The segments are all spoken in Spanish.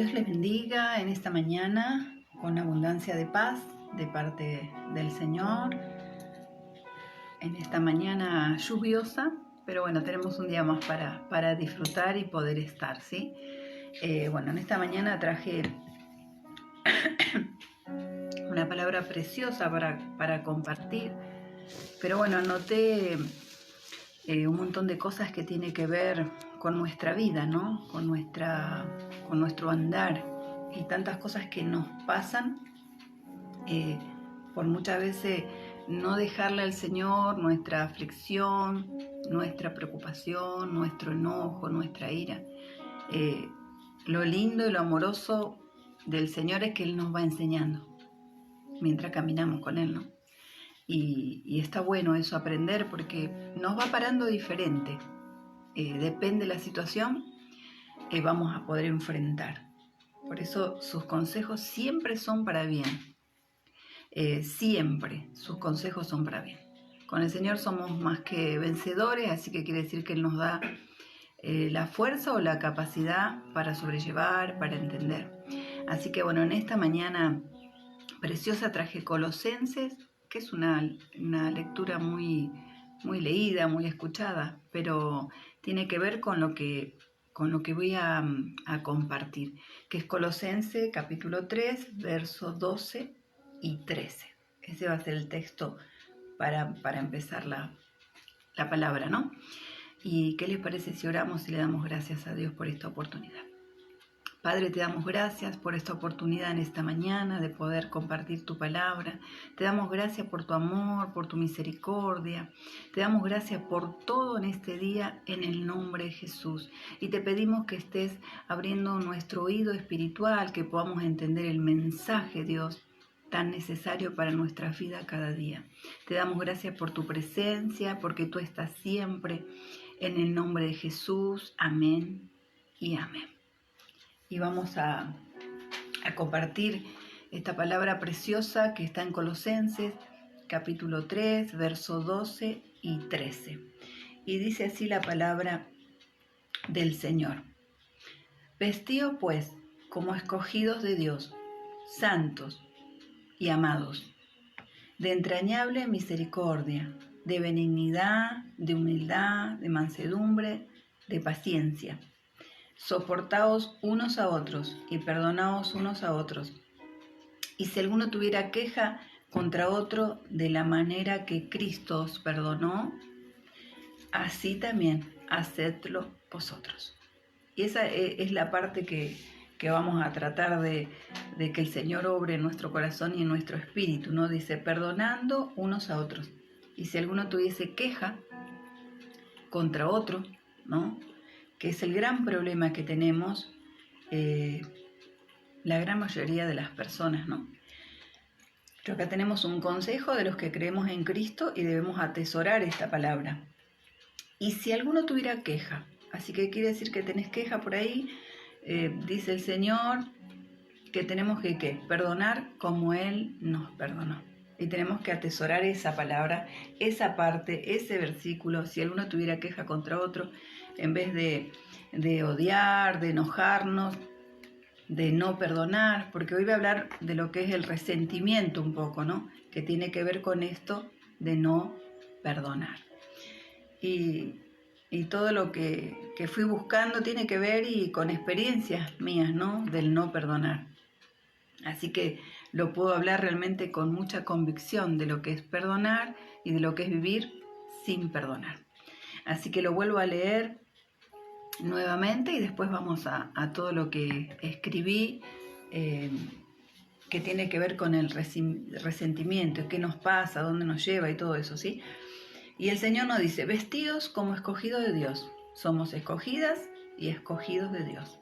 Dios les bendiga en esta mañana con abundancia de paz de parte del Señor. En esta mañana lluviosa, pero bueno, tenemos un día más para disfrutar y poder estar, ¿sí? En esta mañana traje una palabra preciosa para compartir, pero bueno, anoté un montón de cosas que tiene que ver con nuestra vida, ¿no? Con nuestro andar y tantas cosas que nos pasan por muchas veces no dejarle al Señor nuestra aflicción, nuestra preocupación, nuestro enojo, nuestra ira. Lo lindo y lo amoroso del Señor es que Él nos va enseñando mientras caminamos con Él, ¿no? Y está bueno eso, aprender, porque nos va parando diferente. Depende de la situación, vamos a poder enfrentar. Por eso sus consejos siempre son para bien. Siempre sus consejos son para bien. Con el Señor somos más que vencedores, así que quiere decir que Él nos da la fuerza o la capacidad para sobrellevar, para entender. Así que bueno, en esta mañana preciosa traje Colosenses, que es una lectura muy leída, muy escuchada, pero tiene que ver con lo que voy a compartir, que es Colosenses capítulo 3, versos 12 y 13. Ese va a ser el texto para empezar la palabra, ¿no? ¿Y qué les parece si oramos y le damos gracias a Dios por esta oportunidad? Padre, te damos gracias por esta oportunidad en esta mañana de poder compartir tu palabra. Te damos gracias por tu amor, por tu misericordia. Te damos gracias por todo en este día en el nombre de Jesús. Y te pedimos que estés abriendo nuestro oído espiritual, que podamos entender el mensaje, Dios, tan necesario para nuestra vida cada día. Te damos gracias por tu presencia, porque tú estás siempre en el nombre de Jesús. Amén y amén. Y vamos a compartir esta palabra preciosa que está en Colosenses, capítulo 3, versos 12 y 13. Y dice así la palabra del Señor. Vestíos pues como escogidos de Dios, santos y amados, de entrañable misericordia, de benignidad, de humildad, de mansedumbre, de paciencia. Soportaos unos a otros y perdonaos unos a otros. Y si alguno tuviera queja contra otro, de la manera que Cristo os perdonó, así también hacedlo vosotros. Y esa es la parte que vamos a tratar de que el Señor obre en nuestro corazón y en nuestro espíritu, ¿no? Dice, perdonando unos a otros. Y si alguno tuviese queja contra otro, ¿no? Que es el gran problema que tenemos la gran mayoría de las personas, ¿no? Pero acá tenemos un consejo de los que creemos en Cristo y debemos atesorar esta palabra. Y si alguno tuviera queja, así que quiere decir que tenés queja por ahí, dice el Señor que tenemos que perdonar como Él nos perdonó. Y tenemos que atesorar esa palabra, esa parte, ese versículo. Si alguno tuviera queja contra otro, en vez de odiar, de enojarnos, de no perdonar, porque hoy voy a hablar de lo que es el resentimiento un poco, ¿no? Que tiene que ver con esto de no perdonar. Y todo lo que fui buscando tiene que ver y con experiencias mías, ¿no? Del no perdonar. Así que lo puedo hablar realmente con mucha convicción de lo que es perdonar y de lo que es vivir sin perdonar. Así que lo vuelvo a leer nuevamente y después vamos a todo lo que escribí que tiene que ver con el resentimiento, qué nos pasa, dónde nos lleva y todo eso, ¿sí? Y el Señor nos dice, vestidos como escogidos de Dios. Somos escogidas y escogidos de Dios.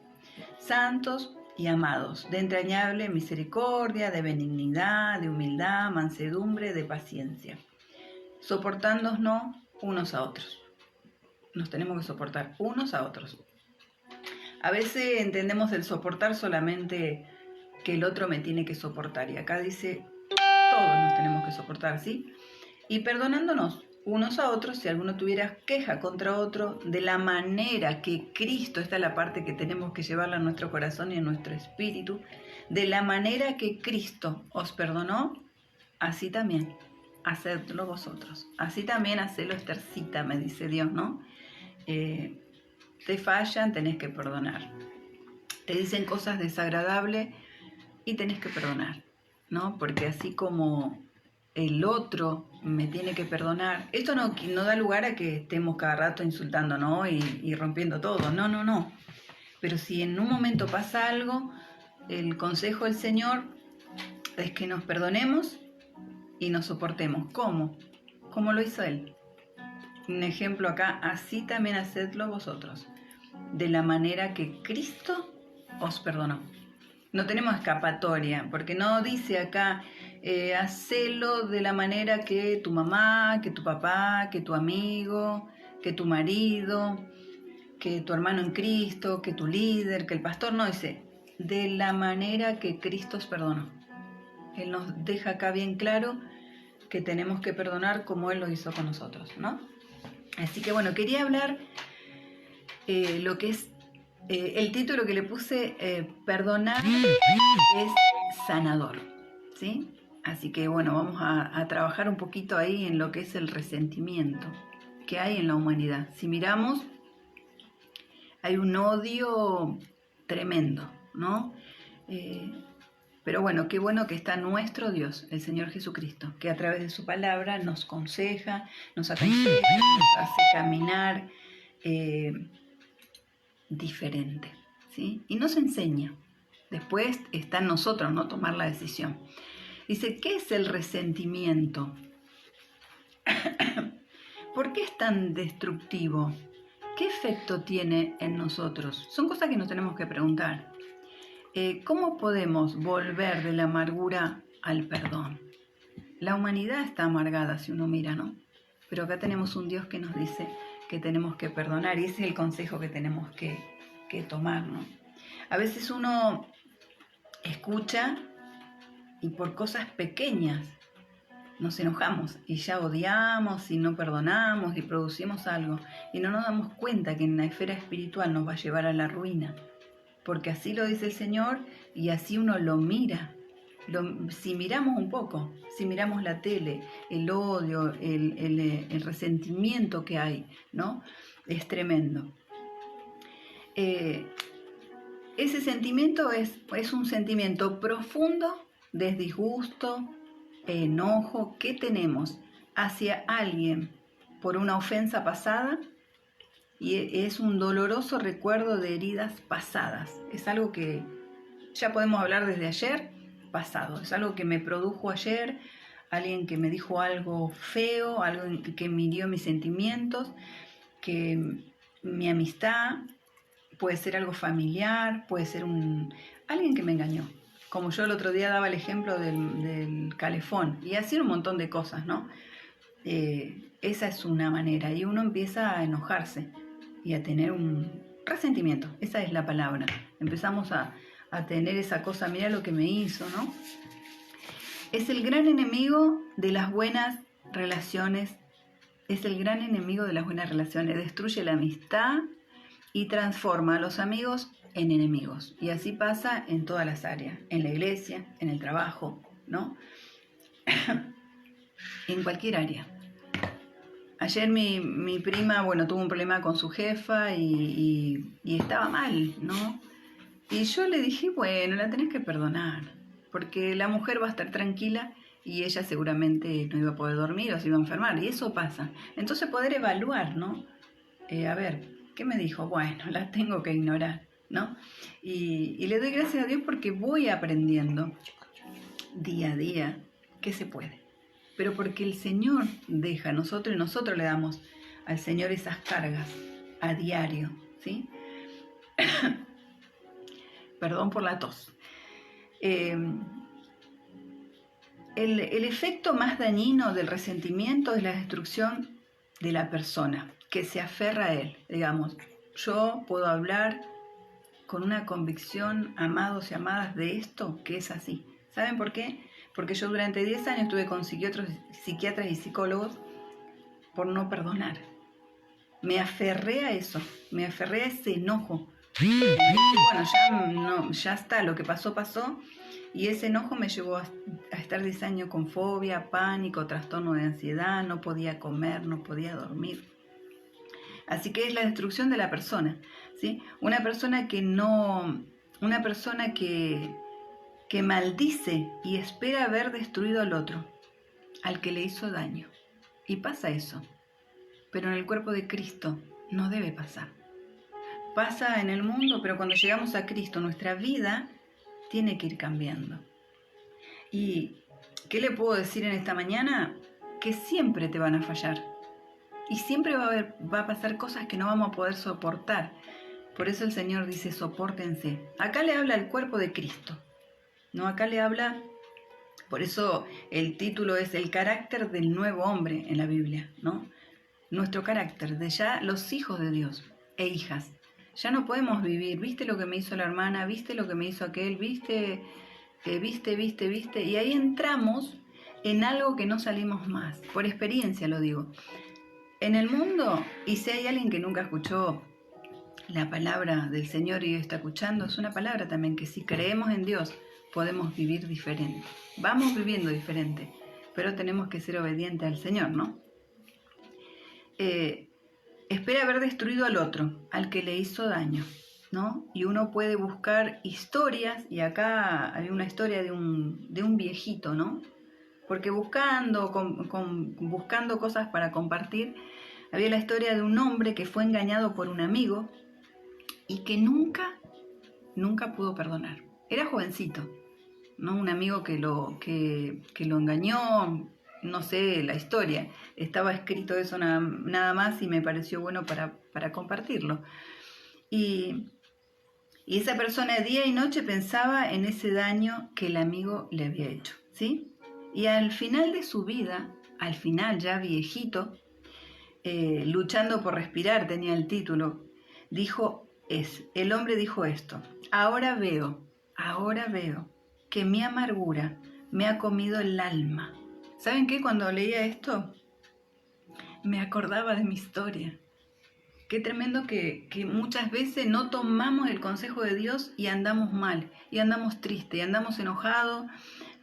Santos y amados, de entrañable misericordia, de benignidad, de humildad, mansedumbre, de paciencia. Soportándonos unos a otros. Nos tenemos que soportar unos a otros. A veces entendemos el soportar solamente que el otro me tiene que soportar. Y acá dice, todos nos tenemos que soportar, ¿sí? Y perdonándonos unos a otros, si alguno tuviera queja contra otro, de la manera que Cristo, esta es la parte que tenemos que llevarla a nuestro corazón y en nuestro espíritu, de la manera que Cristo os perdonó, así también hacedlo vosotros. Así también hacedlo, Estercita, me dice Dios, ¿no? Te fallan, tenés que perdonar. Te dicen cosas desagradables y tenés que perdonar, ¿no? Porque así como el otro me tiene que perdonar, esto no da lugar a que estemos cada rato insultando, ¿no? Y rompiendo todo, no. Pero si en un momento pasa algo, el consejo del Señor es que nos perdonemos y nos soportemos. ¿Cómo? Como lo hizo Él. Un ejemplo acá, así también hacedlo vosotros, de la manera que Cristo os perdonó. No tenemos escapatoria, porque no dice acá, hacelo de la manera que tu mamá, que tu papá, que tu amigo, que tu marido, que tu hermano en Cristo, que tu líder, que el pastor. No, dice, de la manera que Cristo os perdonó. Él nos deja acá bien claro que tenemos que perdonar como Él lo hizo con nosotros, ¿no? Así que bueno, quería hablar lo que es el título que le puse, perdonar es sanador, ¿sí? Así que bueno, vamos a trabajar un poquito ahí en lo que es el resentimiento que hay en la humanidad. Si miramos, hay un odio tremendo, ¿no? Pero bueno, qué bueno que está nuestro Dios, el Señor Jesucristo, que a través de su palabra nos aconseja, nos hace caminar diferente, ¿sí? Y nos enseña. Después está en nosotros, ¿no?, tomar la decisión. Dice, ¿qué es el resentimiento? ¿Por qué es tan destructivo? ¿Qué efecto tiene en nosotros? Son cosas que nos tenemos que preguntar. ¿Cómo podemos volver de la amargura al perdón? La humanidad está amargada si uno mira, ¿no? Pero acá tenemos un Dios que nos dice que tenemos que perdonar y ese es el consejo que tenemos que tomar, ¿no? A veces uno escucha y por cosas pequeñas nos enojamos y ya odiamos y no perdonamos y producimos algo y no nos damos cuenta que en la esfera espiritual nos va a llevar a la ruina, porque así lo dice el Señor y así uno lo mira. Si miramos un poco, si miramos la tele, el odio, el resentimiento que hay, ¿no? Es tremendo. Ese sentimiento es un sentimiento profundo de disgusto, enojo que tenemos hacia alguien por una ofensa pasada y es un doloroso recuerdo de heridas pasadas. Es algo que ya podemos hablar desde ayer pasado, es algo que me produjo ayer, alguien que me dijo algo feo, algo que me hirió mis sentimientos, que mi amistad, puede ser algo familiar, puede ser alguien que me engañó. Como yo el otro día daba el ejemplo del calefón, y así un montón de cosas, ¿no? Esa es una manera, y uno empieza a enojarse y a tener un resentimiento, esa es la palabra. Empezamos a tener esa cosa, mira lo que me hizo, ¿no? Es el gran enemigo de las buenas relaciones, destruye la amistad y transforma a los amigos en enemigos. Y así pasa en todas las áreas, en la iglesia, en el trabajo, ¿no? En cualquier área. Ayer mi prima, tuvo un problema con su jefa y estaba mal, ¿no? Y yo le dije, la tenés que perdonar, porque la mujer va a estar tranquila y ella seguramente no iba a poder dormir o se iba a enfermar, y eso pasa. Entonces poder evaluar, ¿no? A ver, ¿qué me dijo? Bueno, la tengo que ignorar, ¿no? Y le doy gracias a Dios porque voy aprendiendo día a día que se puede. Pero porque el Señor deja a nosotros y nosotros le damos al Señor esas cargas a diario, ¿sí? Perdón por la tos. El efecto más dañino del resentimiento es la destrucción de la persona que se aferra a él. Digamos, yo puedo hablar con una convicción, amados y amadas, de esto que es así. ¿Saben por qué? Porque yo durante 10 años estuve con psiquiatras y psicólogos por no perdonar. Me aferré a eso, me aferré a ese enojo. Y bueno, ya está, lo que pasó, pasó. Y ese enojo me llevó a estar 10 años con fobia, pánico, trastorno de ansiedad, no podía comer, no podía dormir. Así que es la destrucción de la persona, ¿sí? Una persona que maldice y espera haber destruido al otro, al que le hizo daño. Y pasa eso, pero en el cuerpo de Cristo no debe pasar. Pasa en el mundo, pero cuando llegamos a Cristo, nuestra vida tiene que ir cambiando. ¿Y qué le puedo decir en esta mañana? Que siempre te van a fallar. Y siempre va a pasar cosas que no vamos a poder soportar. Por eso el Señor dice, sopórtense. Acá le habla al cuerpo de Cristo, ¿no? Acá le habla, por eso el título es el carácter del nuevo hombre en la Biblia, ¿no? Nuestro carácter, de ya los hijos de Dios e hijas. Ya no podemos vivir, ¿viste lo que me hizo la hermana? ¿Viste lo que me hizo aquel? ¿Viste? Y ahí entramos en algo que no salimos más. Por experiencia lo digo. En el mundo, y si hay alguien que nunca escuchó la palabra del Señor y está escuchando, es una palabra también que si creemos en Dios podemos vivir diferente. Vamos viviendo diferente, pero tenemos que ser obedientes al Señor, ¿no? Espera haber destruido al otro, al que le hizo daño, ¿no? Y uno puede buscar historias, y acá hay una historia de un viejito, ¿no? Porque buscando cosas para compartir, había la historia de un hombre que fue engañado por un amigo y que nunca pudo perdonar. Era jovencito, ¿no? Un amigo que lo engañó, no sé la historia, estaba escrito eso nada más y me pareció bueno para compartirlo. Y esa persona día y noche pensaba en ese daño que el amigo le había hecho, ¿sí? Y al final de su vida, al final ya viejito, luchando por respirar, tenía el título, el hombre dijo esto: ahora veo que mi amargura me ha comido el alma. ¿Saben qué? Cuando leía esto, me acordaba de mi historia. Qué tremendo que muchas veces no tomamos el consejo de Dios y andamos mal, y andamos tristes, y andamos enojados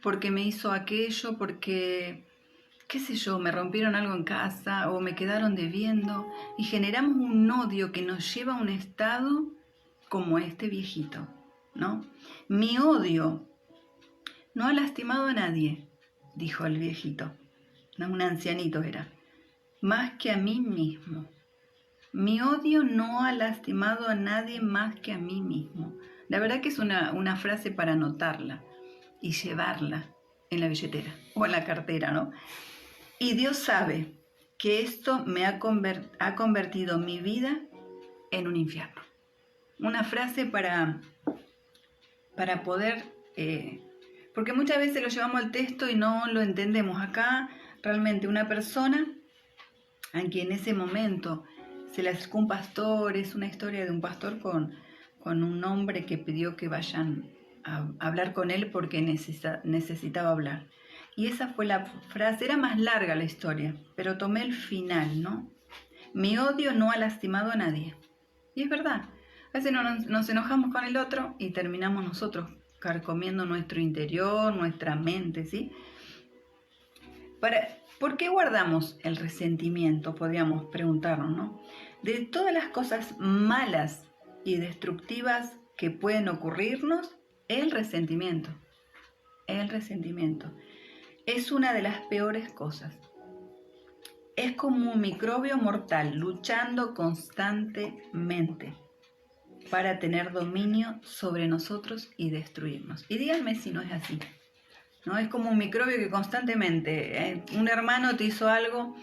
porque me hizo aquello, porque, qué sé yo, me rompieron algo en casa o me quedaron debiendo, y generamos un odio que nos lleva a un estado como este viejito, ¿no? Mi odio no ha lastimado a nadie, dijo el viejito, ¿no? Un ancianito era, más que a mí mismo. Mi odio no ha lastimado a nadie más que a mí mismo. La verdad que es una frase para anotarla y llevarla en la billetera o en la cartera, ¿no? Y Dios sabe que esto me ha convertido mi vida en un infierno. Una frase para poder, porque muchas veces lo llevamos al texto y no lo entendemos. Acá realmente una persona a quien en ese momento se le acercó un pastor, es una historia de un pastor con un hombre que pidió que vayan a hablar con él porque necesitaba hablar. Y esa fue la frase, era más larga la historia, pero tomé el final, ¿no? Mi odio no ha lastimado a nadie. Y es verdad, a veces nos enojamos con el otro y terminamos nosotros carcomiendo nuestro interior, nuestra mente, ¿sí? ¿Por qué guardamos el resentimiento? Podríamos preguntarnos, ¿no? De todas las cosas malas y destructivas que pueden ocurrirnos, el resentimiento es una de las peores cosas. Es como un microbio mortal luchando constantemente para tener dominio sobre nosotros y destruirnos. Y díganme si no es así, ¿no? Es como un microbio que constantemente, un hermano te hizo algo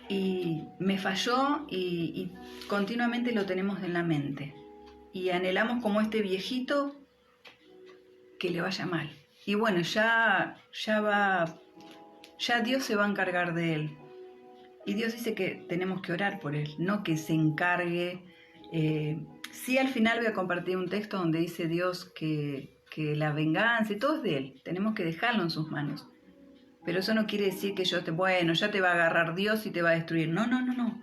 y me falló y continuamente lo tenemos en la mente. Y anhelamos como este viejito que le vaya mal. Y bueno, ya Dios se va a encargar de él. Y Dios dice que tenemos que orar por él, no que se encargue. Sí, al final voy a compartir un texto donde dice Dios que la venganza y todo es de él. Tenemos que dejarlo en sus manos. Pero eso no quiere decir que bueno, ya te va a agarrar Dios y te va a destruir. No, no, no, no.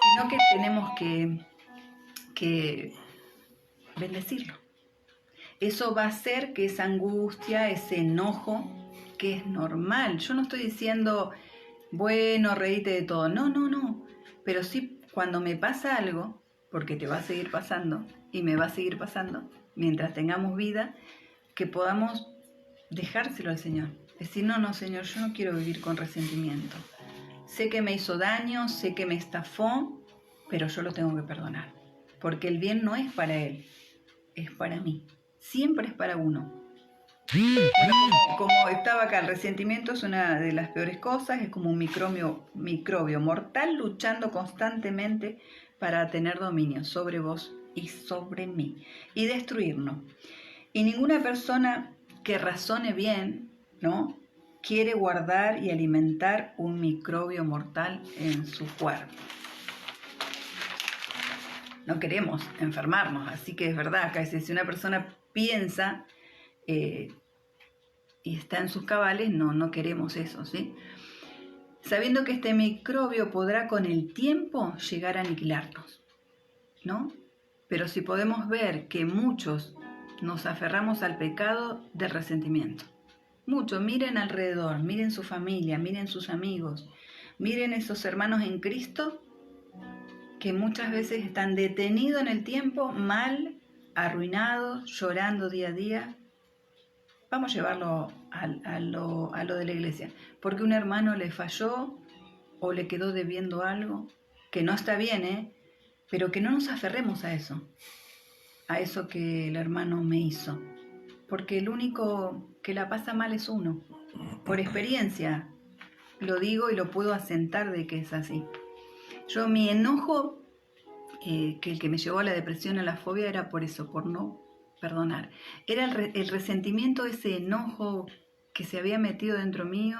Sino que tenemos que bendecirlo. Eso va a hacer que esa angustia, ese enojo, que es normal. Yo no estoy diciendo, bueno, reíte de todo. No, no, no. Pero sí, cuando me pasa algo, porque te va a seguir pasando y me va a seguir pasando, mientras tengamos vida, que podamos dejárselo al Señor. Decir, no, no, Señor, yo no quiero vivir con resentimiento. Sé que me hizo daño, sé que me estafó, pero yo lo tengo que perdonar. Porque el bien no es para él, es para mí. Siempre es para uno. Bueno, como estaba acá, el resentimiento es una de las peores cosas, es como un microbio mortal luchando constantemente para tener dominio sobre vos y sobre mí y destruirnos. Y ninguna persona que razone bien, ¿no?, quiere guardar y alimentar un microbio mortal en su cuerpo. No queremos enfermarnos, así que es verdad que si una persona piensa y está en sus cabales, no queremos eso, ¿sí? Sabiendo que este microbio podrá con el tiempo llegar a aniquilarnos, ¿no? Pero si podemos ver que muchos nos aferramos al pecado del resentimiento. Muchos, miren alrededor, miren su familia, miren sus amigos, miren esos hermanos en Cristo que muchas veces están detenidos en el tiempo, mal, arruinados, llorando día a día. Vamos a llevarlo a lo de la iglesia. Porque un hermano le falló o le quedó debiendo algo, que no está bien, pero que no nos aferremos a eso que el hermano me hizo. Porque el único que la pasa mal es uno. Por experiencia lo digo y lo puedo asentar de que es así. Yo mi enojo, que el que me llevó a la depresión, a la fobia, era por eso, por no perdonar. Era el resentimiento, ese enojo que se había metido dentro mío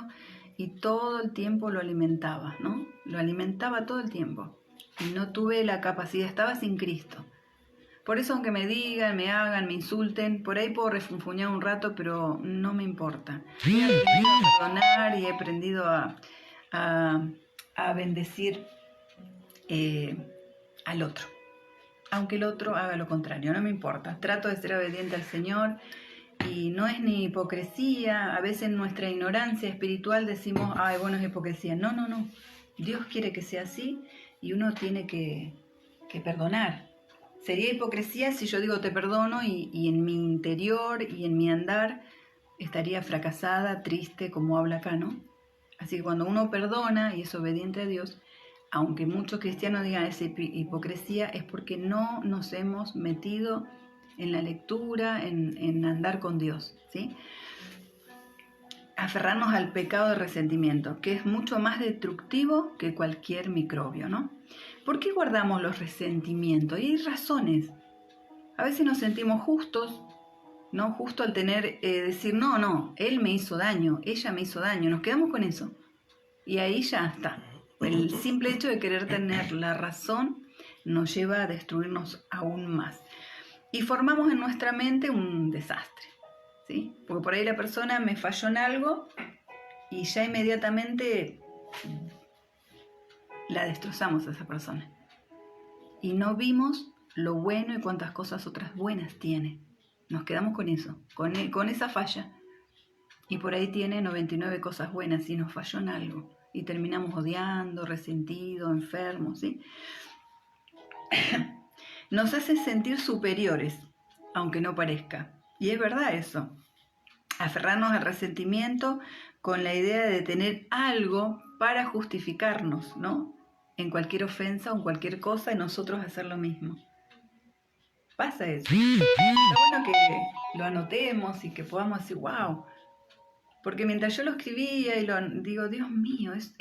y todo el tiempo lo alimentaba, ¿no? Lo alimentaba todo el tiempo. Y no tuve la capacidad, estaba sin Cristo. Por eso aunque me digan, me hagan, me insulten, por ahí puedo refunfuñar un rato, pero no me importa. He aprendido a perdonar y he aprendido a bendecir al otro. Aunque el otro haga lo contrario, no me importa. Trato de ser obediente al Señor y no es ni hipocresía. A veces en nuestra ignorancia espiritual decimos, ay, bueno, es hipocresía. No, no, no. Dios quiere que sea así y uno tiene que perdonar. Sería hipocresía si yo digo te perdono y en mi interior y en mi andar estaría fracasada, triste, como habla acá, ¿no? Así que cuando uno perdona y es obediente a Dios, aunque muchos cristianos digan esa hipocresía, es porque no nos hemos metido en la lectura, en andar con Dios, ¿sí? Aferrarnos al pecado de resentimiento, que es mucho más destructivo que cualquier microbio, ¿no? ¿Por qué guardamos los resentimientos? Y hay razones. A veces nos sentimos justos, ¿no? Justo al decir, no, él me hizo daño, ella me hizo daño, nos quedamos con eso. Y ahí ya está. El simple hecho de querer tener la razón nos lleva a destruirnos aún más. Y formamos en nuestra mente un desastre, ¿sí? Porque por ahí la persona me falló en algo y ya inmediatamente la destrozamos a esa persona. Y no vimos lo bueno y cuántas cosas otras buenas tiene. Nos quedamos con eso, con esa falla. Y por ahí tiene 99 cosas buenas y nos falló en algo. Y terminamos odiando, resentidos, enfermos, ¿sí? Nos hace sentir superiores, aunque no parezca. Y es verdad eso. Aferrarnos al resentimiento con la idea de tener algo para justificarnos, ¿no? En cualquier ofensa o en cualquier cosa y nosotros hacer lo mismo. Pasa eso. Está bueno que lo anotemos y que podamos decir, wow. Porque mientras yo lo escribía y digo, Dios mío, es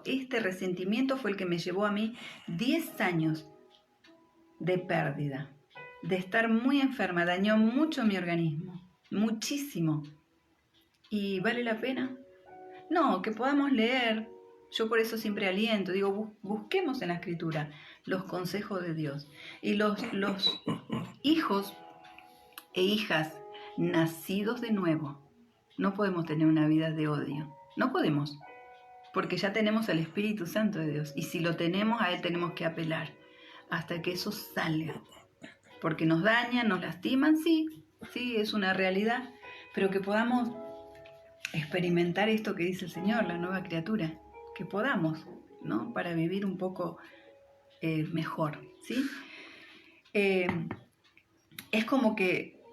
este resentimiento fue el que me llevó a mí 10 años de pérdida, de estar muy enferma, dañó mucho mi organismo, muchísimo. ¿Y vale la pena? No, que podamos leer. Yo por eso siempre aliento, digo, busquemos en la Escritura los consejos de Dios. Y los hijos e hijas nacidos de nuevo, no podemos tener una vida de odio. No podemos, porque ya tenemos el Espíritu Santo de Dios. Y si lo tenemos, a Él tenemos que apelar hasta que eso salga. Porque nos dañan, nos lastiman, sí, es una realidad. Pero que podamos experimentar esto que dice el Señor, la nueva criatura. Que podamos, ¿no? Para vivir un poco mejor, ¿sí? Es como que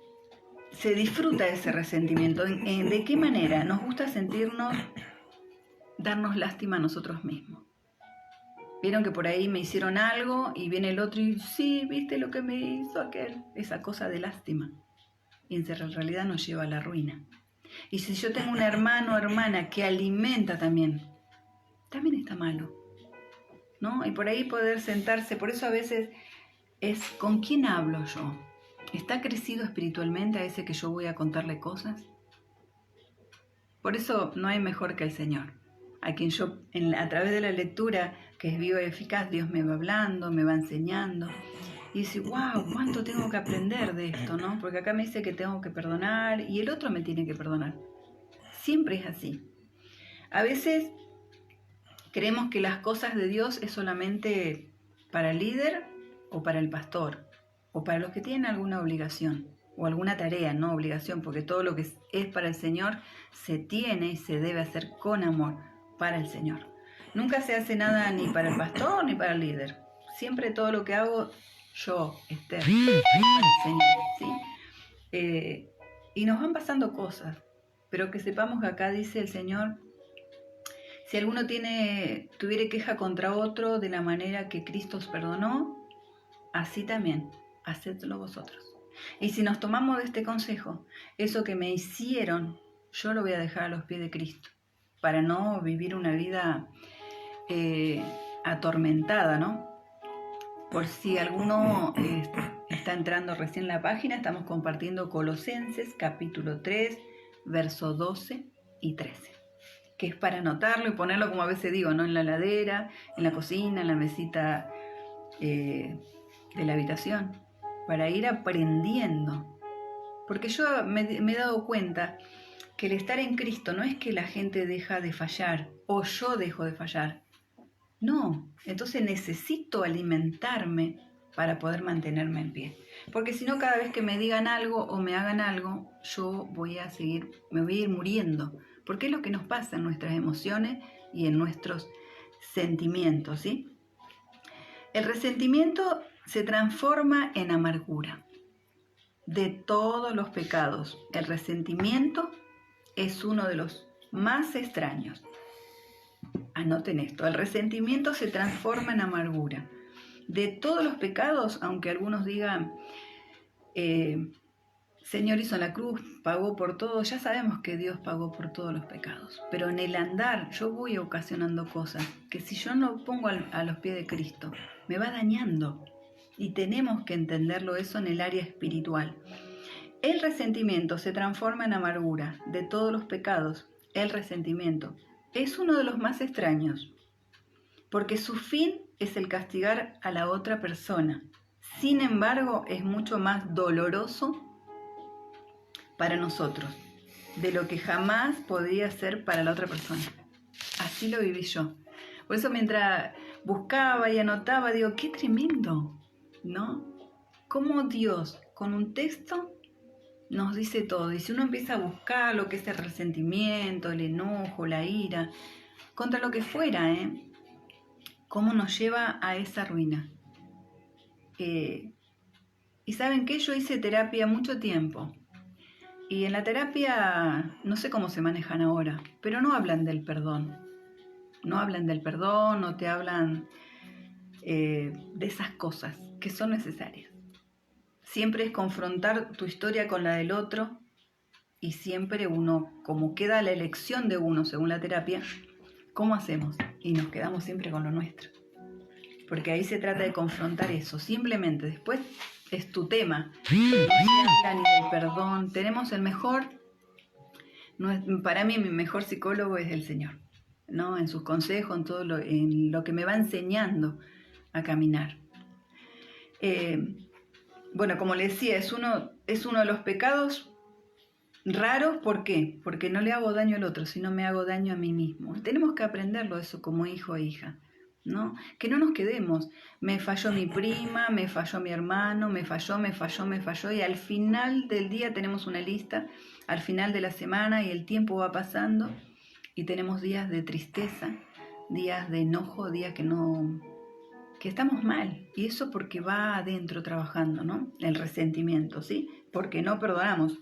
se disfruta ese resentimiento. ¿De qué manera? Nos gusta darnos lástima a nosotros mismos. Vieron que por ahí me hicieron algo y viene el otro y sí, viste lo que me hizo aquel. Esa cosa de lástima. Y en realidad nos lleva a la ruina. Y si yo tengo un hermano o hermana que alimenta también está malo, ¿no? Y por ahí poder sentarse, por eso a veces es ¿con quién hablo yo? ¿Está crecido espiritualmente a ese que yo voy a contarle cosas? Por eso no hay mejor que el Señor, a quien yo, a través de la lectura, que es viva y eficaz, Dios me va hablando, me va enseñando. Y dice, wow, ¿cuánto tengo que aprender de esto, no? Porque acá me dice que tengo que perdonar y el otro me tiene que perdonar. Siempre es así. A veces creemos que las cosas de Dios es solamente para el líder o para el pastor o para los que tienen alguna obligación o alguna tarea, no obligación, porque todo lo que es para el Señor se tiene y se debe hacer con amor para el Señor. Nunca se hace nada ni para el pastor ni para el líder. Siempre todo lo que hago yo, Esther, para el Señor, ¿sí? Y nos van pasando cosas, pero que sepamos que acá dice el Señor, si alguno tuviere queja contra otro de la manera que Cristo os perdonó, así también, hacedlo vosotros. Y si nos tomamos de este consejo, eso que me hicieron, yo lo voy a dejar a los pies de Cristo, para no vivir una vida atormentada, ¿no? Por si alguno está entrando recién en la página, estamos compartiendo Colosenses capítulo 3, versos 12 y 13. Que es para anotarlo y ponerlo, como a veces digo, ¿no? En la heladera, en la cocina, en la mesita de la habitación, para ir aprendiendo. Porque yo me he dado cuenta que el estar en Cristo no es que la gente deja de fallar o yo dejo de fallar. No, entonces necesito alimentarme para poder mantenerme en pie. Porque si no, cada vez que me digan algo o me hagan algo, yo me voy a ir muriendo. Porque es lo que nos pasa en nuestras emociones y en nuestros sentimientos, ¿sí? El resentimiento se transforma en amargura de todos los pecados. El resentimiento es uno de los más extraños. Anoten esto, el resentimiento se transforma en amargura. De todos los pecados, aunque algunos digan, Señor hizo la cruz, pagó por todo, ya sabemos que Dios pagó por todos los pecados. Pero en el andar yo voy ocasionando cosas que si yo no pongo a los pies de Cristo, me va dañando. Y tenemos que entenderlo eso en el área espiritual. El resentimiento se transforma en amargura. De todos los pecados, el resentimiento es uno de los más extraños, porque su fin es el castigar a la otra persona. Sin embargo, es mucho más doloroso para nosotros de lo que jamás podría ser para la otra persona. Así lo viví yo. Por eso mientras buscaba y anotaba, digo, qué tremendo, ¿no? Cómo Dios, con un texto, nos dice todo. Y si uno empieza a buscar lo que es el resentimiento, el enojo, la ira, contra lo que fuera, cómo nos lleva a esa ruina. Y ¿saben qué? Yo hice terapia mucho tiempo. Y en la terapia, no sé cómo se manejan ahora, pero no hablan del perdón. No hablan del perdón, no te hablan de esas cosas que son necesarias. Siempre es confrontar tu historia con la del otro y siempre uno, como queda la elección de uno según la terapia, ¿cómo hacemos? Y nos quedamos siempre con lo nuestro. Porque ahí se trata de confrontar eso, simplemente. Después es tu tema. No se habla ni del perdón. Tenemos el mejor, para mí mi mejor psicólogo es el Señor, ¿no? En sus consejos, en lo que me va enseñando a caminar. Bueno, como les decía, es uno de los pecados Raros, ¿por qué? Porque no le hago daño al otro, sino me hago daño a mí mismo. Tenemos que aprenderlo eso como hijo e hija, ¿no? Que no nos quedemos. Me falló mi prima, me falló mi hermano, me falló, y al final del día tenemos una lista, al final de la semana, y el tiempo va pasando, y tenemos días de tristeza, días de enojo, días que estamos mal, y eso porque va adentro trabajando, ¿no? El resentimiento, ¿sí? Porque no perdonamos.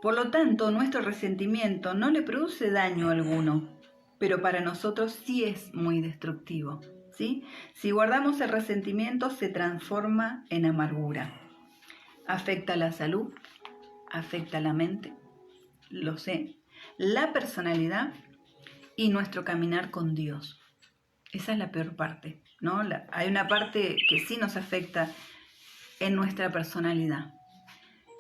Por lo tanto, nuestro resentimiento no le produce daño alguno, pero para nosotros sí es muy destructivo, ¿sí? Si guardamos el resentimiento, se transforma en amargura. Afecta la salud, afecta la mente, lo sé, la personalidad y nuestro caminar con Dios. Esa es la peor parte, ¿no? Hay una parte que sí nos afecta en nuestra personalidad.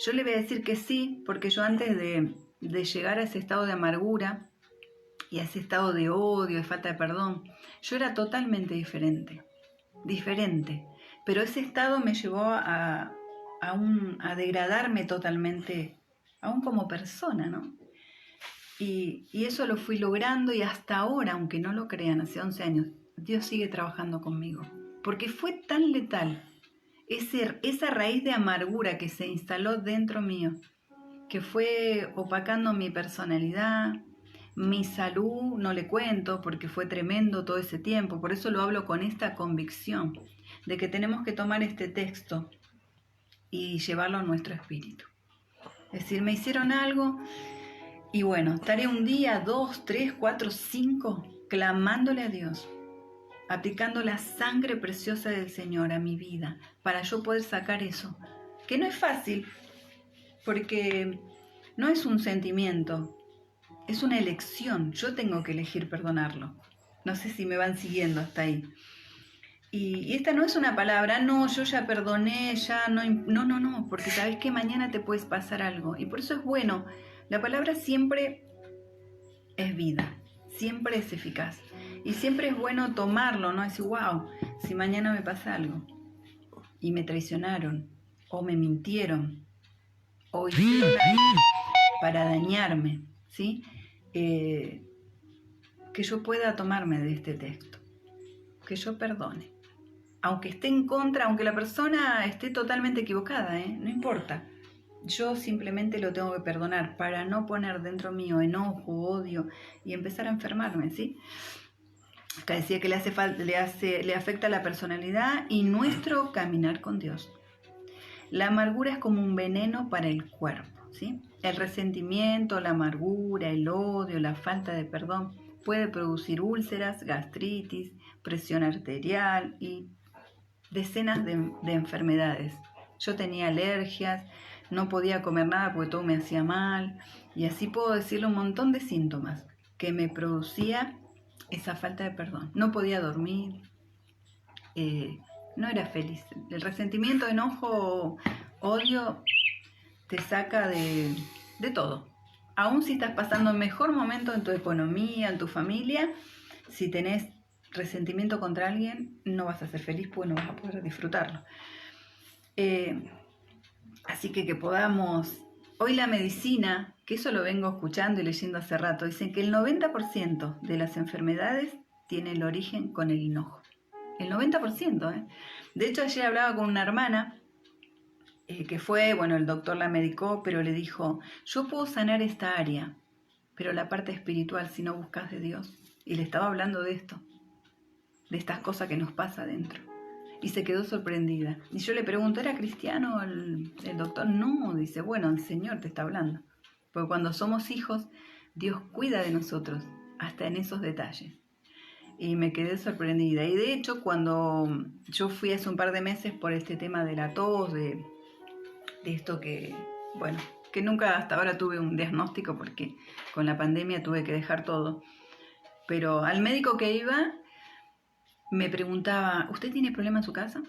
Yo le voy a decir que sí, porque yo antes de llegar a ese estado de amargura y a ese estado de odio, de falta de perdón, yo era totalmente diferente, pero ese estado me llevó a degradarme totalmente, aún como persona, ¿no? Y eso lo fui logrando, y hasta ahora, aunque no lo crean, hace 11 años, Dios sigue trabajando conmigo, porque fue tan letal esa raíz de amargura que se instaló dentro mío, que fue opacando mi personalidad, mi salud, no le cuento, porque fue tremendo todo ese tiempo. Por eso lo hablo con esta convicción de que tenemos que tomar este texto y llevarlo a nuestro espíritu. Es decir, me hicieron algo, y bueno, estaré un día, 2, 3, 4, 5 clamándole a Dios, aplicando la sangre preciosa del Señor a mi vida, para yo poder sacar eso, que no es fácil, porque no es un sentimiento, es una elección. Yo tengo que elegir perdonarlo. No sé si me van siguiendo hasta ahí. Y esta no es una palabra, no, yo ya perdoné, ya no, porque sabes que mañana te puedes pasar algo. Y por eso es bueno, la palabra siempre es vida, siempre es eficaz. Y siempre es bueno tomarlo, ¿no? Decir, wow, si mañana me pasa algo y me traicionaron, o me mintieron, o hicieron algo para dañarme, ¿sí? Que yo pueda tomarme de este texto, que yo perdone. Aunque esté en contra, aunque la persona esté totalmente equivocada, no importa. Yo simplemente lo tengo que perdonar para no poner dentro mío enojo, odio y empezar a enfermarme, ¿sí? Acá decía que le afecta la personalidad y nuestro caminar con Dios. La amargura es como un veneno para el cuerpo, ¿sí? El resentimiento, la amargura, el odio, la falta de perdón puede producir úlceras, gastritis, presión arterial y decenas de enfermedades. Yo tenía alergias, no podía comer nada porque todo me hacía mal, y así puedo decirle un montón de síntomas que me producía esa falta de perdón. No podía dormir, no era feliz. El resentimiento, enojo, odio te saca de todo. Aún si estás pasando el mejor momento en tu economía, en tu familia, si tenés resentimiento contra alguien, no vas a ser feliz porque no vas a poder disfrutarlo. Así que podamos... Hoy la medicina, que eso lo vengo escuchando y leyendo hace rato, dicen que el 90% de las enfermedades tiene el origen con el enojo. El 90%, ¿eh? De hecho, ayer hablaba con una hermana que fue, bueno, el doctor la medicó, pero le dijo, yo puedo sanar esta área, pero la parte espiritual, si no buscas de Dios. Y le estaba hablando de esto, de estas cosas que nos pasa adentro. Y se quedó sorprendida. Y yo le pregunto, ¿era cristiano el doctor? No, dice, bueno, el Señor te está hablando. Porque cuando somos hijos, Dios cuida de nosotros, hasta en esos detalles. Y me quedé sorprendida. Y de hecho, cuando yo fui hace un par de meses por este tema de la tos, de esto que, bueno, que nunca hasta ahora tuve un diagnóstico porque con la pandemia tuve que dejar todo. Pero al médico que iba me preguntaba, ¿usted tiene problema en su casa?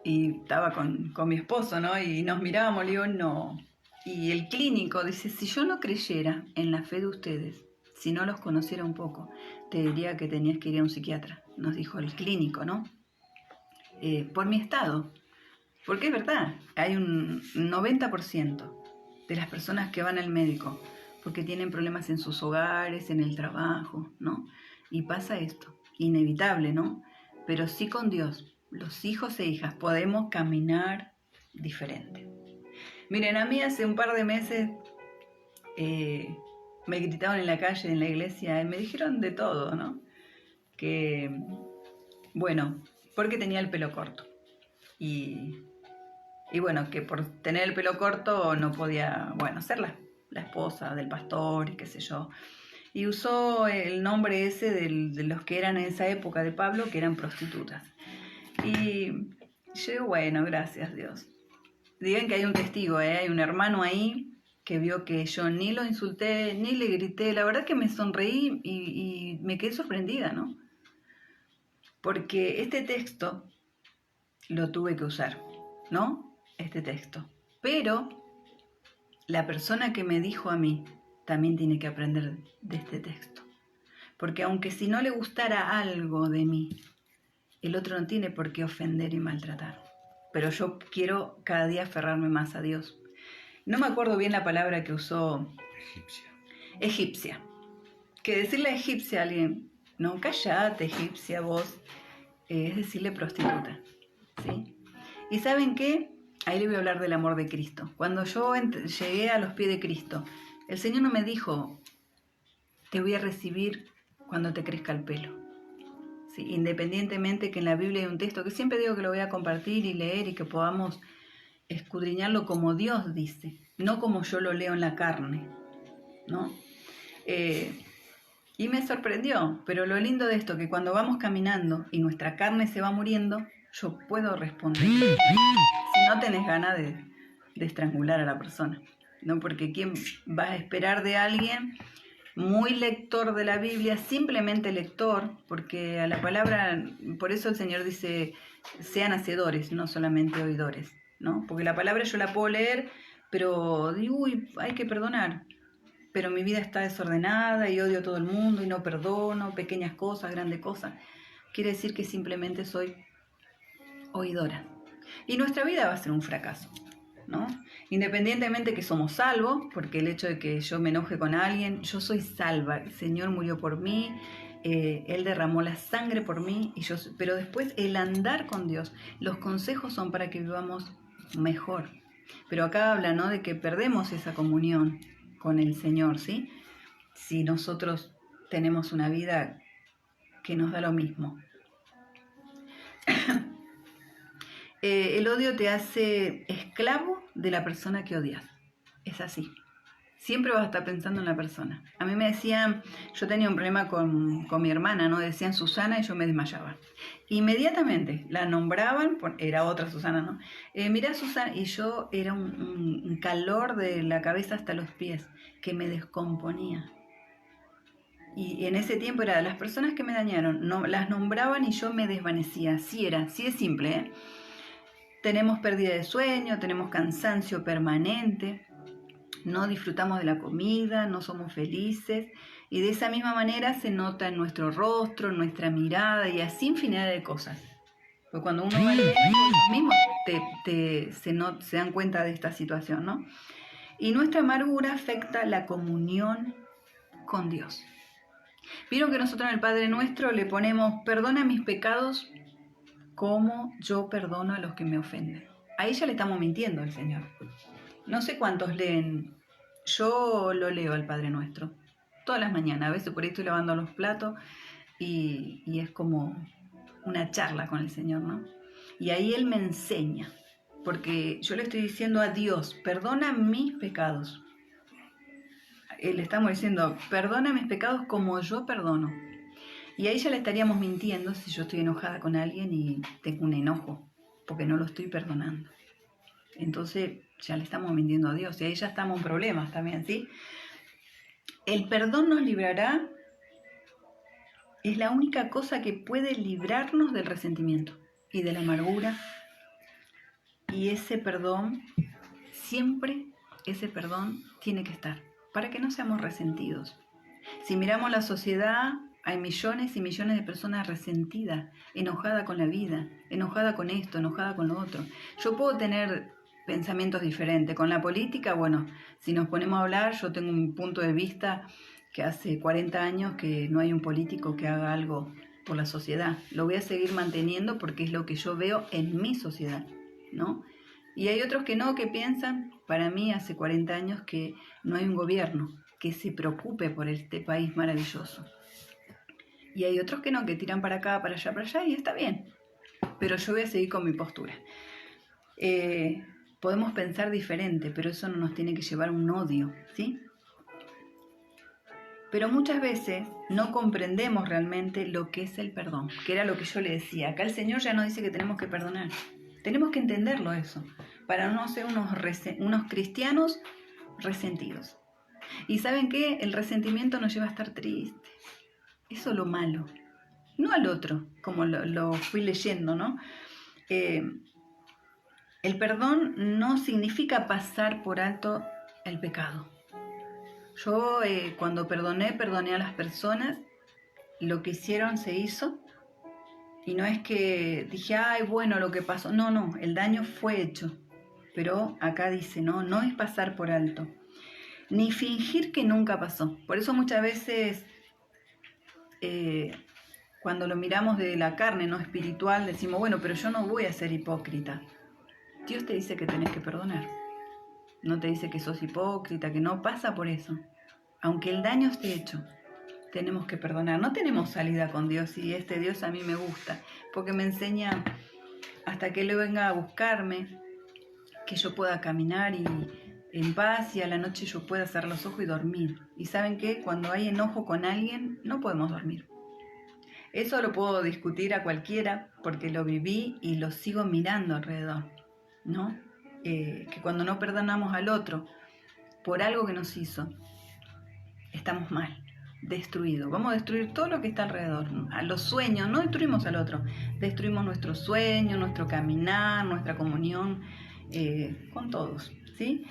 Y estaba con mi esposo, ¿no? Y nos mirábamos, le digo, no. Y el clínico dice, si yo no creyera en la fe de ustedes, si no los conociera un poco, te diría que tenías que ir a un psiquiatra, nos dijo el clínico, ¿no? Por mi estado. Porque es verdad, hay un 90% de las personas que van al médico, porque tienen problemas en sus hogares, en el trabajo, ¿no? Y pasa esto, inevitable, ¿no? Pero sí con Dios, los hijos e hijas podemos caminar diferente. Miren, a mí hace un par de meses me gritaban en la calle, en la iglesia, y me dijeron de todo, ¿no? Que, bueno, porque tenía el pelo corto. Y bueno, que por tener el pelo corto no podía, bueno, ser la esposa del pastor y qué sé yo. Y usó el nombre ese de los que eran en esa época de Pablo, que eran prostitutas. Y yo digo, bueno, gracias Dios. Digan que hay un testigo, hay un hermano ahí que vio que yo ni lo insulté, ni le grité. La verdad que me sonreí y me quedé sorprendida, ¿no? Porque este texto lo tuve que usar, ¿no? Este texto. Pero la persona que me dijo a mí también tiene que aprender de este texto. Porque aunque si no le gustara algo de mí, el otro no tiene por qué ofender y maltratar. Pero yo quiero cada día aferrarme más a Dios. No me acuerdo bien la palabra que usó. Egipcia. Que decirle egipcia a alguien, no, callate egipcia vos, es decirle prostituta. ¿Sí? ¿Y saben qué? Ahí le voy a hablar del amor de Cristo. Cuando yo llegué a los pies de Cristo, el Señor no me dijo, te voy a recibir cuando te crezca el pelo. ¿Sí? Independientemente que en la Biblia hay un texto que siempre digo que lo voy a compartir y leer y que podamos escudriñarlo como Dios dice, no como yo lo leo en la carne, ¿no? Y me sorprendió, pero lo lindo de esto, que cuando vamos caminando y nuestra carne se va muriendo, yo puedo responder. Si no tenés ganas de estrangular a la persona, ¿no? Porque ¿quién va a esperar de alguien muy lector de la Biblia, simplemente lector? Porque a la palabra, por eso el Señor dice, sean hacedores, no solamente oidores, ¿no? Porque la palabra yo la puedo leer, pero digo, uy, hay que perdonar. Pero mi vida está desordenada y odio a todo el mundo y no perdono, pequeñas cosas, grandes cosas. Quiere decir que simplemente soy oidora. Y nuestra vida va a ser un fracaso, ¿no? Independientemente que somos salvos, porque el hecho de que yo me enoje con alguien, yo soy salva. El Señor murió por mí, Él derramó la sangre por mí, pero después el andar con Dios, los consejos son para que vivamos mejor. Pero acá habla, ¿no?, de que perdemos esa comunión con el Señor, ¿sí? Si nosotros tenemos una vida que nos da lo mismo. El odio te hace esclavo de la persona que odias. Es así. Siempre vas a estar pensando en la persona. A mí me decían, yo tenía un problema con mi hermana, ¿no? Decían Susana y yo me desmayaba. Inmediatamente la nombraban, era otra Susana, ¿no? Mirá Susana, y yo era un calor de la cabeza hasta los pies, que me descomponía. Y en ese tiempo era, las personas que me dañaron, no, las nombraban y yo me desvanecía. Así era, así de simple, ¿eh? Tenemos pérdida de sueño, tenemos cansancio permanente, no disfrutamos de la comida, no somos felices, y de esa misma manera se nota en nuestro rostro, en nuestra mirada y así infinidad de cosas. Porque cuando uno va al médico, ellos mismos se dan cuenta de esta situación, ¿no? Y nuestra amargura afecta la comunión con Dios. Vieron que nosotros en el Padre Nuestro le ponemos, perdona mis pecados como yo perdono a los que me ofenden. Ahí ya le estamos mintiendo al Señor. No sé cuántos leen, yo lo leo al Padre Nuestro, todas las mañanas, a veces por ahí estoy lavando los platos y es como una charla con el Señor, ¿no? Y ahí Él me enseña, porque yo le estoy diciendo a Dios, perdona mis pecados. Le estamos diciendo, perdona mis pecados como yo perdono. Y ahí ya le estaríamos mintiendo si yo estoy enojada con alguien y tengo un enojo, porque no lo estoy perdonando. Entonces ya le estamos mintiendo a Dios y ahí ya estamos en problemas también, ¿sí? El perdón nos librará, es la única cosa que puede librarnos del resentimiento y de la amargura. Y ese perdón, siempre ese perdón tiene que estar, para que no seamos resentidos. Si miramos la sociedad, hay millones y millones de personas resentidas, enojadas con la vida, enojada con esto, enojada con lo otro. Yo puedo tener pensamientos diferentes. Con la política, bueno, si nos ponemos a hablar, yo tengo un punto de vista que hace 40 años que no hay un político que haga algo por la sociedad. Lo voy a seguir manteniendo porque es lo que yo veo en mi sociedad, ¿no? Y hay otros que no, que piensan, para mí hace 40 años que no hay un gobierno que se preocupe por este país maravilloso. Y hay otros que no, que tiran para acá, para allá, y está bien. Pero yo voy a seguir con mi postura. Podemos pensar diferente, pero eso no nos tiene que llevar a un odio, ¿sí? Pero muchas veces no comprendemos realmente lo que es el perdón, que era lo que yo le decía. Acá el Señor ya nos dice que tenemos que perdonar. Tenemos que entenderlo eso, para no ser unos cristianos resentidos. ¿Y saben qué? El resentimiento nos lleva a estar tristes. Eso es lo malo. No al otro, como lo fui leyendo, ¿no? El perdón no significa pasar por alto el pecado. Yo cuando perdoné a las personas, lo que hicieron se hizo, y no es que dije, ay, bueno, lo que pasó. No, el daño fue hecho. Pero acá dice, no es pasar por alto, ni fingir que nunca pasó. Por eso muchas veces, cuando lo miramos de la carne, no espiritual, decimos, bueno, pero yo no voy a ser hipócrita. Dios te dice que tenés que perdonar. No te dice que sos hipócrita, que no pasa por eso. Aunque el daño esté hecho, tenemos que perdonar. No tenemos salida con Dios, y este Dios a mí me gusta, porque me enseña hasta que Él venga a buscarme, que yo pueda caminar y en paz, y a la noche yo pueda cerrar los ojos y dormir. Y ¿saben qué? Cuando hay enojo con alguien, no podemos dormir. Eso lo puedo discutir a cualquiera, porque lo viví y lo sigo mirando alrededor, ¿no? Que cuando no perdonamos al otro por algo que nos hizo, estamos mal, destruidos. Vamos a destruir todo lo que está alrededor. A los sueños, no destruimos al otro, destruimos nuestros sueños, nuestro caminar, nuestra comunión con todos, ¿sí?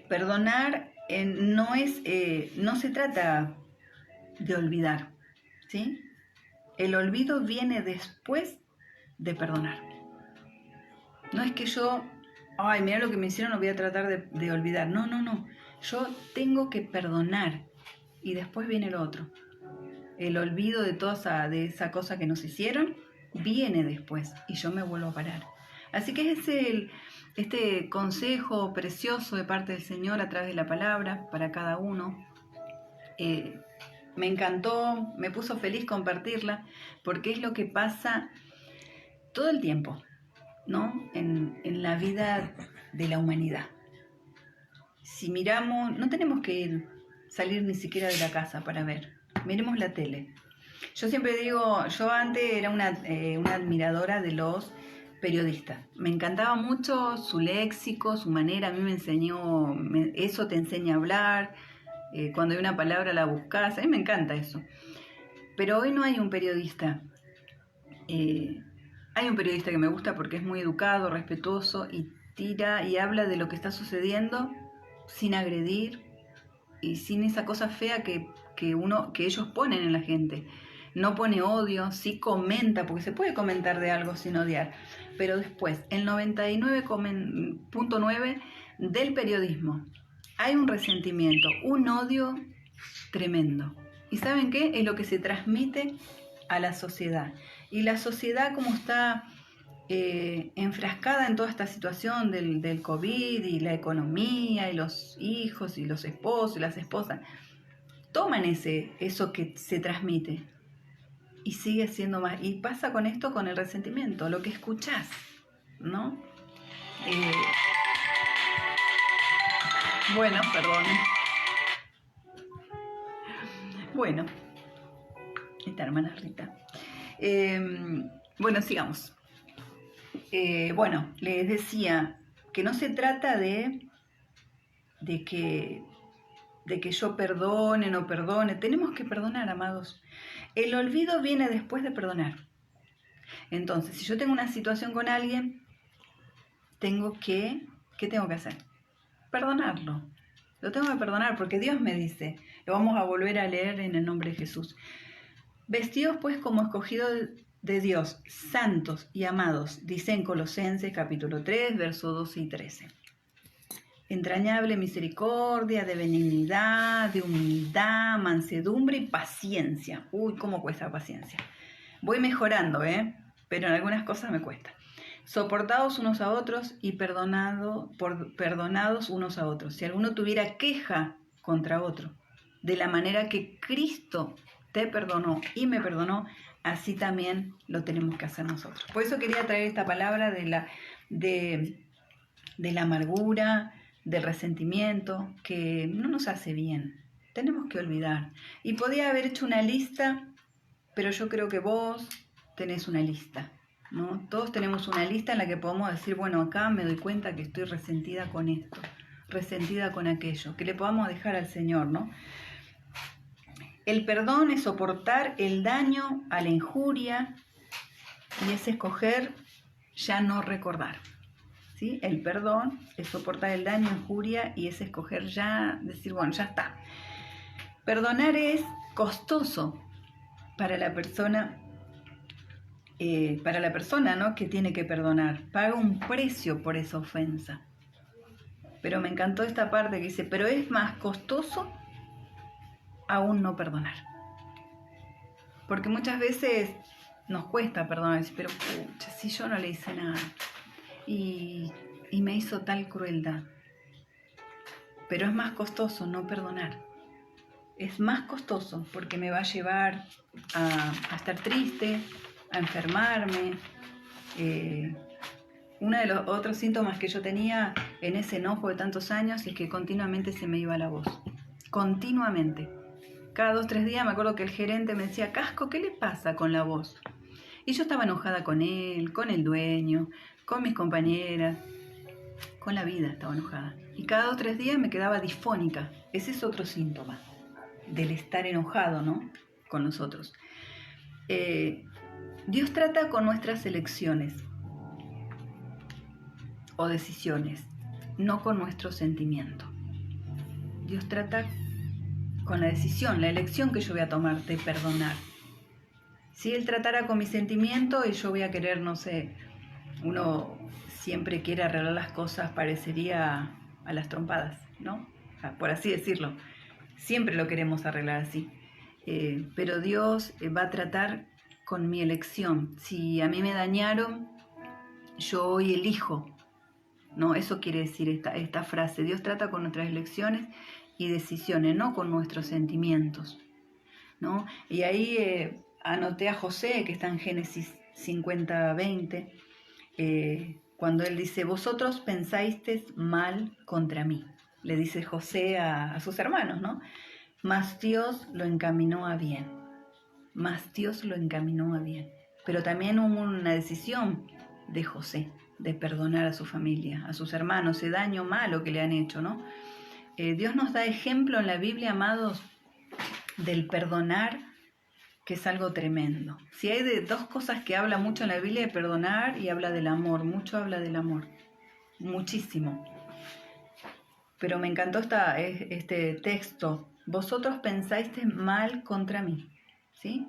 Perdonar no se trata de olvidar, ¿sí? El olvido viene después de perdonar. No es que yo, ay, mira lo que me hicieron, lo voy a tratar de olvidar. No. Yo tengo que perdonar y después viene lo otro. El olvido de esa cosa que nos hicieron viene después y yo me vuelvo a parar. Así que es este consejo precioso de parte del Señor a través de la palabra para cada uno. Me encantó, me puso feliz compartirla, porque es lo que pasa todo el tiempo, ¿no? En la vida de la humanidad. Si miramos, no tenemos que salir ni siquiera de la casa para ver. Miremos la tele. Yo siempre digo, yo antes era una admiradora de los periodistas. Me encantaba mucho su léxico, su manera. A mí me enseñó, eso te enseña a hablar. Cuando hay una palabra la buscas. A mí me encanta eso. Pero hoy no hay un periodista. Hay un periodista que me gusta porque es muy educado, respetuoso, y tira y habla de lo que está sucediendo sin agredir y sin esa cosa fea que ellos ponen en la gente. No pone odio, sí comenta, porque se puede comentar de algo sin odiar, pero después, el 99.9 del periodismo, hay un resentimiento, un odio tremendo. ¿Y saben qué? Es lo que se transmite a la sociedad. Y la sociedad, como está enfrascada en toda esta situación del COVID y la economía y los hijos y los esposos y las esposas, toman eso que se transmite y sigue siendo más. Y pasa con esto, con el resentimiento, lo que escuchás, ¿no? Bueno, perdón. Bueno, esta hermana Rita. Bueno, sigamos. Bueno, les decía que no se trata de que yo perdone o no perdone. Tenemos que perdonar, amados. El olvido viene después de perdonar. Entonces, si yo tengo una situación con alguien, ¿qué tengo que hacer? Perdonarlo. Lo tengo que perdonar porque Dios me dice, lo vamos a volver a leer en el nombre de Jesús. Vestidos pues como escogidos de Dios, santos y amados, dice en Colosenses capítulo 3, versos 12 y 13. Entrañable misericordia, de benignidad, de humildad, mansedumbre y paciencia. Uy, cómo cuesta paciencia. Voy mejorando, pero en algunas cosas me cuesta. Soportados unos a otros y perdonados unos a otros. Si alguno tuviera queja contra otro, de la manera que Cristo te perdonó y me perdonó, así también lo tenemos que hacer nosotros. Por eso quería traer esta palabra de la amargura, del resentimiento, que no nos hace bien. Tenemos que olvidar. Y podía haber hecho una lista, pero yo creo que vos tenés una lista, ¿no? Todos tenemos una lista en la que podemos decir, bueno, acá me doy cuenta que estoy resentida con esto, resentida con aquello, que le podamos dejar al Señor, ¿no? El perdón es soportar el daño a la injuria y es escoger ya no recordar. ¿Sí? El perdón es soportar el daño, injuria y es escoger ya, decir, bueno, ya está. Perdonar es costoso para la persona, ¿no? Que tiene que perdonar. Paga un precio por esa ofensa. Pero me encantó esta parte que dice, pero es más costoso aún no perdonar. Porque muchas veces nos cuesta perdonar, pero pucha, si yo no le hice nada y me hizo tal crueldad. Pero es más costoso no perdonar. Es más costoso porque me va a llevar a estar triste, a enfermarme. Uno de los otros síntomas que yo tenía en ese enojo de tantos años es que continuamente se me iba la voz. Continuamente. Cada 2 o 3 días me acuerdo que el gerente me decía, Casco, ¿qué le pasa con la voz? Y yo estaba enojada con él, con el dueño, con mis compañeras, con la vida estaba enojada. Y cada 2 o 3 días me quedaba disfónica. Ese es otro síntoma del estar enojado, ¿no? Con nosotros. Dios trata con nuestras elecciones o decisiones, no con nuestro sentimiento. Dios trata con la decisión, la elección que yo voy a tomar de perdonar. Si Él tratara con mi sentimiento y yo voy a querer, no sé, uno siempre quiere arreglar las cosas, parecería a las trompadas, ¿no? O sea, por así decirlo. Siempre lo queremos arreglar así. Pero Dios va a tratar con mi elección. Si a mí me dañaron, yo hoy elijo. No, eso quiere decir esta frase. Dios trata con nuestras elecciones y decisiones, no con nuestros sentimientos, ¿no? Y ahí anoté a José, que está en Génesis 50:20, cuando él dice, vosotros pensasteis mal contra mí. Le dice José a sus hermanos, ¿no? Mas Dios lo encaminó a bien. Mas Dios lo encaminó a bien. Pero también hubo una decisión de José, de perdonar a su familia, a sus hermanos, ese daño malo que le han hecho, ¿no? Dios nos da ejemplo en la Biblia, amados, del perdonar, que es algo tremendo. Si hay de 2 cosas que habla mucho en la Biblia, de perdonar y habla del amor. Mucho habla del amor. Muchísimo. Pero me encantó este texto. Vosotros pensasteis mal contra mí, ¿sí?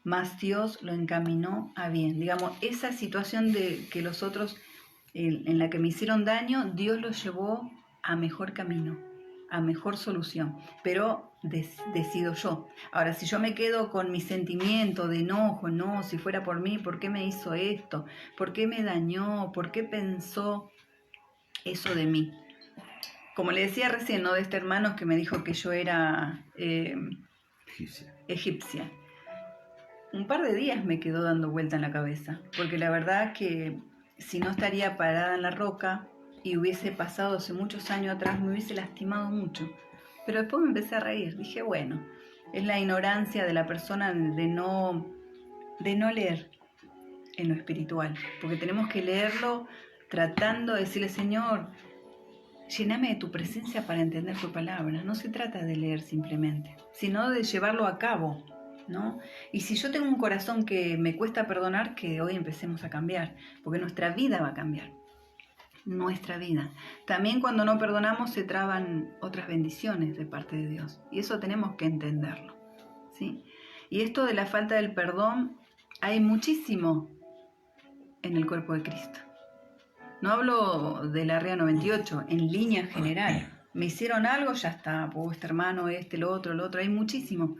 Mas Dios lo encaminó a bien. Digamos, esa situación de que los otros, en la que me hicieron daño, Dios los llevó a mejor camino, a mejor solución. Pero decido yo. Ahora, si yo me quedo con mi sentimiento de enojo, no, si fuera por mí, ¿por qué me hizo esto? ¿Por qué me dañó? ¿Por qué pensó eso de mí? Como le decía recién, ¿no? De este hermano que me dijo que yo era egipcia. Un par de días me quedó dando vuelta en la cabeza, porque la verdad que si no estaría parada en la roca y hubiese pasado hace muchos años atrás, me hubiese lastimado mucho. Pero después me empecé a reír, dije, bueno, es la ignorancia de la persona de no leer en lo espiritual, porque tenemos que leerlo tratando de decirle, Señor, lléname de tu presencia para entender tu palabra. No se trata de leer simplemente, sino de llevarlo a cabo, ¿no? Y si yo tengo un corazón que me cuesta perdonar, que hoy empecemos a cambiar, porque nuestra vida va a cambiar. Nuestra vida. También cuando no perdonamos se traban otras bendiciones de parte de Dios. Y eso tenemos que entenderlo, ¿sí? Y esto de la falta del perdón hay muchísimo en el cuerpo de Cristo. No hablo del Área 98, en línea general. Me hicieron algo, ya está, este hermano, lo otro, hay muchísimo.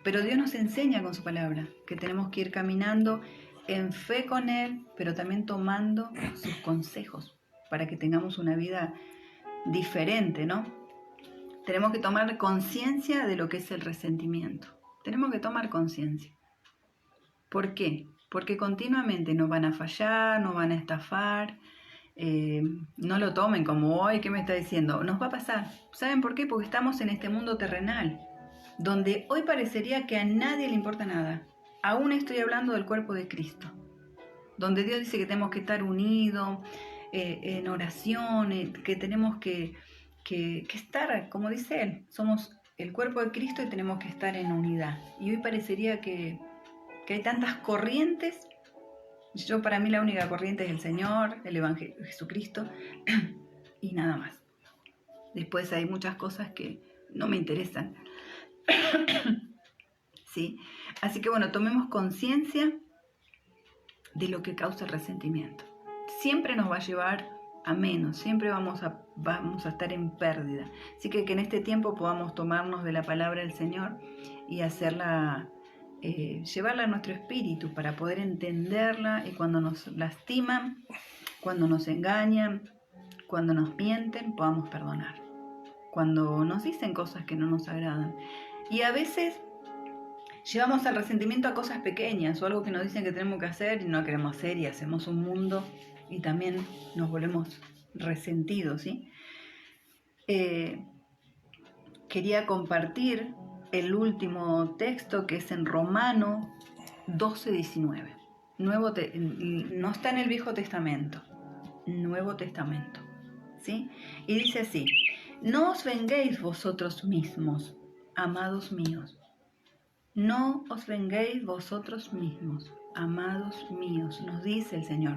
Pero Dios nos enseña con su palabra que tenemos que ir caminando en fe con Él, pero también tomando sus consejos para que tengamos una vida diferente, ¿no? Tenemos que tomar conciencia de lo que es el resentimiento. Tenemos que tomar conciencia. ¿Por qué? Porque continuamente nos van a fallar, nos van a estafar. No lo tomen como hoy, ¿qué me está diciendo? Nos va a pasar. ¿Saben por qué? Porque estamos en este mundo terrenal, donde hoy parecería que a nadie le importa nada. Aún estoy hablando del cuerpo de Cristo, donde Dios dice que tenemos que estar unidos en oración, que tenemos que estar, como dice Él, somos el cuerpo de Cristo y tenemos que estar en unidad. Y hoy parecería que hay tantas corrientes. Para mí la única corriente es el Señor, el Evangelio de Jesucristo y nada más. Después hay muchas cosas que no me interesan. ¿Sí? Así que bueno, tomemos conciencia de lo que causa el resentimiento. Siempre nos va a llevar a menos, siempre vamos a estar en pérdida. Así que en este tiempo podamos tomarnos de la palabra del Señor y hacerla, llevarla a nuestro espíritu para poder entenderla, y cuando nos lastiman, cuando nos engañan, cuando nos mienten, podamos perdonar. Cuando nos dicen cosas que no nos agradan. Y a veces llevamos al resentimiento a cosas pequeñas o algo que nos dicen que tenemos que hacer y no queremos hacer, y hacemos un mundo y también nos volvemos resentidos, ¿sí? Quería compartir el último texto, que es en Romanos 12:19. No está en el Viejo Testamento, Nuevo Testamento, ¿sí? Y dice así: no os venguéis vosotros mismos, amados míos. No os venguéis vosotros mismos, amados míos, nos dice el Señor,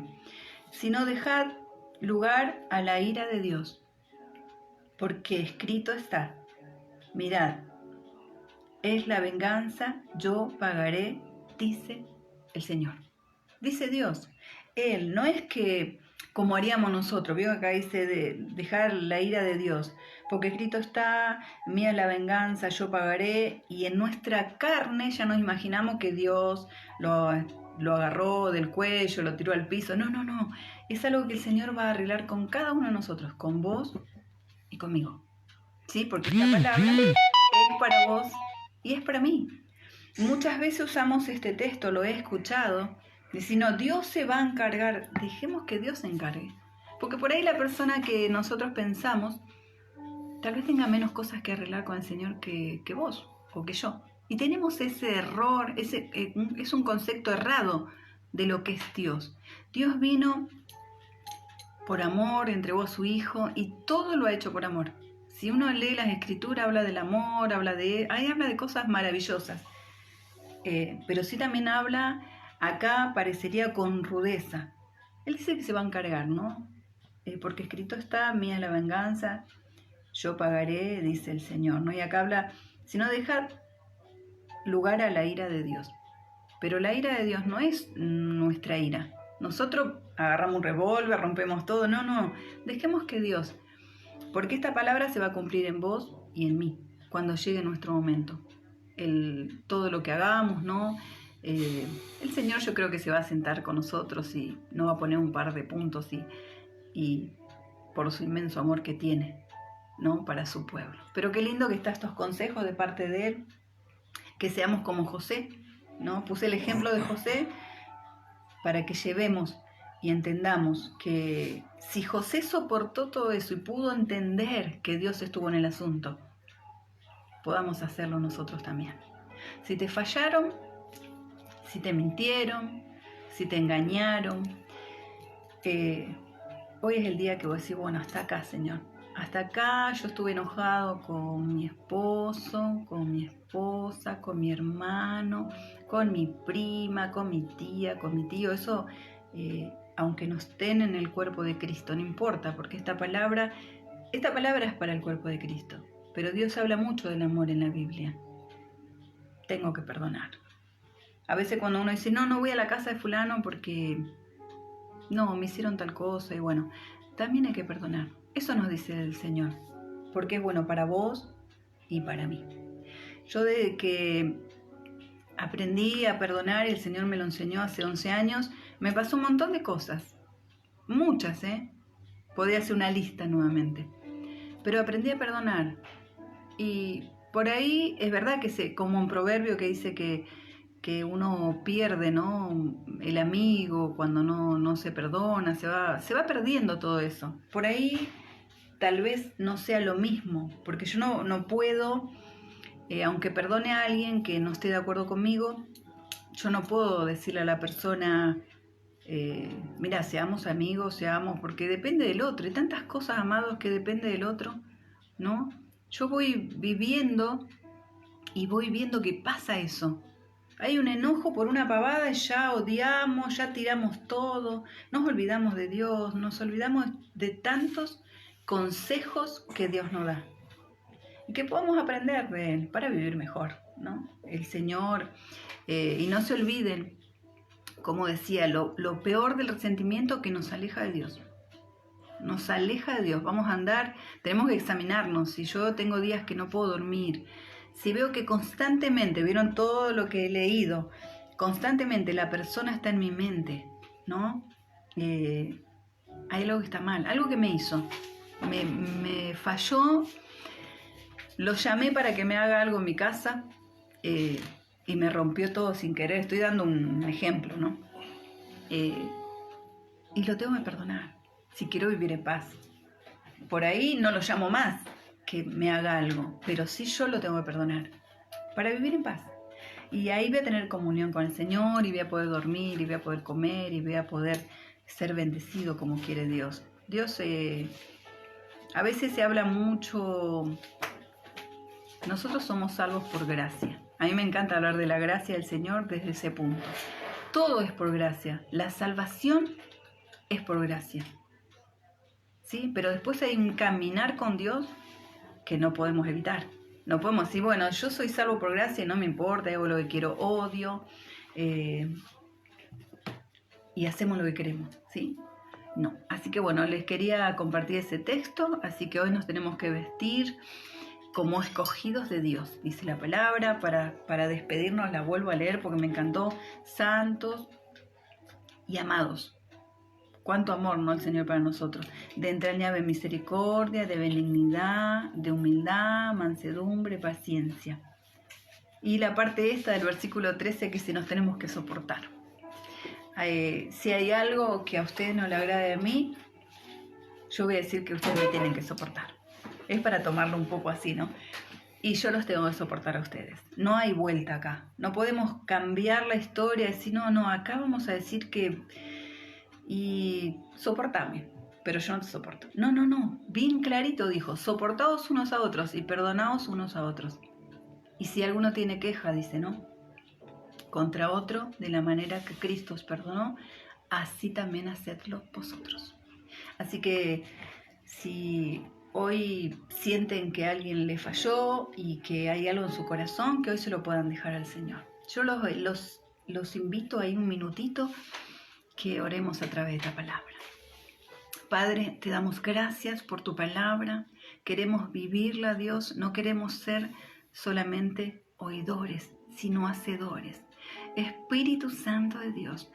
sino dejad lugar a la ira de Dios, porque escrito está: mirad, es la venganza, yo pagaré, dice el Señor. Dice Dios. Él, no es que como haríamos nosotros, veo acá dice de dejar la ira de Dios, porque escrito está: mía la venganza, yo pagaré, y en nuestra carne ya nos imaginamos que Dios lo agarró del cuello, lo tiró al piso. No, es algo que el Señor va a arreglar con cada uno de nosotros, con vos y conmigo, ¿sí? Porque esta palabra es para vos y es para mí. Muchas veces usamos este texto, lo he escuchado, decir, no, Dios se va a encargar. Dejemos que Dios se encargue, porque por ahí la persona que nosotros pensamos tal vez tenga menos cosas que arreglar con el Señor que vos o que yo, y tenemos ese error, es un concepto errado de lo que es Dios. Dios vino por amor, entregó a su Hijo, y todo lo ha hecho por amor. Si uno lee las Escrituras, habla del amor, habla de cosas maravillosas, pero sí también habla, acá parecería con rudeza. Él dice que se va a encargar, ¿no? Porque escrito está: mía la venganza, yo pagaré, dice el Señor, ¿no? Y acá habla, sino dejad lugar a la ira de Dios. Pero la ira de Dios no es nuestra ira. Nosotros agarramos un revólver, rompemos todo. No, dejemos que Dios, porque esta palabra se va a cumplir en vos y en mí cuando llegue nuestro momento. Todo lo que hagamos, ¿no? El Señor, yo creo que se va a sentar con nosotros y nos va a poner un par de puntos y por su inmenso amor que tiene, ¿no? Para su pueblo. Pero qué lindo que están estos consejos de parte de Él, que seamos como José, ¿no? Puse el ejemplo de José para que llevemos y entendamos que si José soportó todo eso y pudo entender que Dios estuvo en el asunto, podamos hacerlo nosotros también. Si te fallaron, si te mintieron, si te engañaron, hoy es el día que vos decís, bueno, hasta acá, Señor. Hasta acá yo estuve enojado con mi esposo, con mi esposa, con mi hermano, con mi prima, con mi tía, con mi tío. Eso, aunque no estén en el cuerpo de Cristo, no importa, porque esta palabra es para el cuerpo de Cristo. Pero Dios habla mucho del amor en la Biblia. Tengo que perdonar. A veces cuando uno dice, no voy a la casa de fulano porque no, me hicieron tal cosa, y bueno, también hay que perdonar. Eso nos dice el Señor, porque es bueno para vos y para mí. Yo desde que aprendí a perdonar, y el Señor me lo enseñó hace 11 años, me pasó un montón de cosas, muchas, podía hacer una lista nuevamente, pero aprendí a perdonar. Y por ahí es verdad que como un proverbio que dice que uno pierde, ¿no?, el amigo cuando no se perdona, se va perdiendo todo eso. Por ahí tal vez no sea lo mismo, porque yo no puedo, aunque perdone a alguien que no esté de acuerdo conmigo, yo no puedo decirle a la persona, mira, seamos amigos, porque depende del otro. Hay tantas cosas, amados, que depende del otro, ¿no? Yo voy viviendo y voy viendo que pasa eso. Hay un enojo por una pavada y ya odiamos, ya tiramos todo, nos olvidamos de Dios, nos olvidamos de tantos consejos que Dios nos da y que podamos aprender de Él para vivir mejor, ¿no? El Señor, y no se olviden, como decía, lo peor del resentimiento que nos aleja de Dios. Nos aleja de Dios. Vamos a andar, tenemos que examinarnos. Si yo tengo días que no puedo dormir, si veo que constantemente, vieron todo lo que he leído, constantemente la persona está en mi mente, ¿no? Hay algo que está mal, algo que me hizo, me falló, lo llamé para que me haga algo en mi casa, y me rompió todo sin querer. Estoy dando un ejemplo, ¿no? Y lo tengo que perdonar si quiero vivir en paz. Por ahí no lo llamo más que me haga algo, pero sí yo lo tengo que perdonar para vivir en paz. Y ahí voy a tener comunión con el Señor, y voy a poder dormir, y voy a poder comer, y voy a poder ser bendecido como quiere Dios. Dios, a veces se habla mucho, nosotros somos salvos por gracia. A mí me encanta hablar de la gracia del Señor desde ese punto. Todo es por gracia, la salvación es por gracia, ¿sí? Pero después hay un caminar con Dios que no podemos evitar. No podemos decir, bueno, yo soy salvo por gracia y no me importa, hago lo que quiero, odio, y hacemos lo que queremos, ¿sí? No. Así que bueno, les quería compartir ese texto, así que hoy nos tenemos que vestir como escogidos de Dios, dice la palabra. Para despedirnos la vuelvo a leer porque me encantó: santos y amados. Cuánto amor, ¿no?, el Señor para nosotros. De entrañable misericordia, de benignidad, de humildad, mansedumbre, paciencia. Y la parte esta del versículo 13, que si nos tenemos que soportar. Si hay algo que a ustedes no le agrade a mí, yo voy a decir que ustedes me tienen que soportar. Es para tomarlo un poco así, ¿no? Y yo los tengo que soportar a ustedes. No hay vuelta acá. No podemos cambiar la historia y decir, no, acá vamos a decir que... y soportame, pero yo no te soporto. No, bien clarito dijo: soportaos unos a otros y perdonaos unos a otros. Y si alguno tiene queja, dice, ¿no?, contra otro, de la manera que Cristo os perdonó, así también hacedlo vosotros. Así que si hoy sienten que alguien le falló y que hay algo en su corazón, que hoy se lo puedan dejar al Señor. Yo los invito ahí un minutito que oremos a través de esta palabra. Padre, te damos gracias por tu palabra. Queremos vivirla, Dios. No queremos ser solamente oidores, sino hacedores. Espíritu Santo de Dios,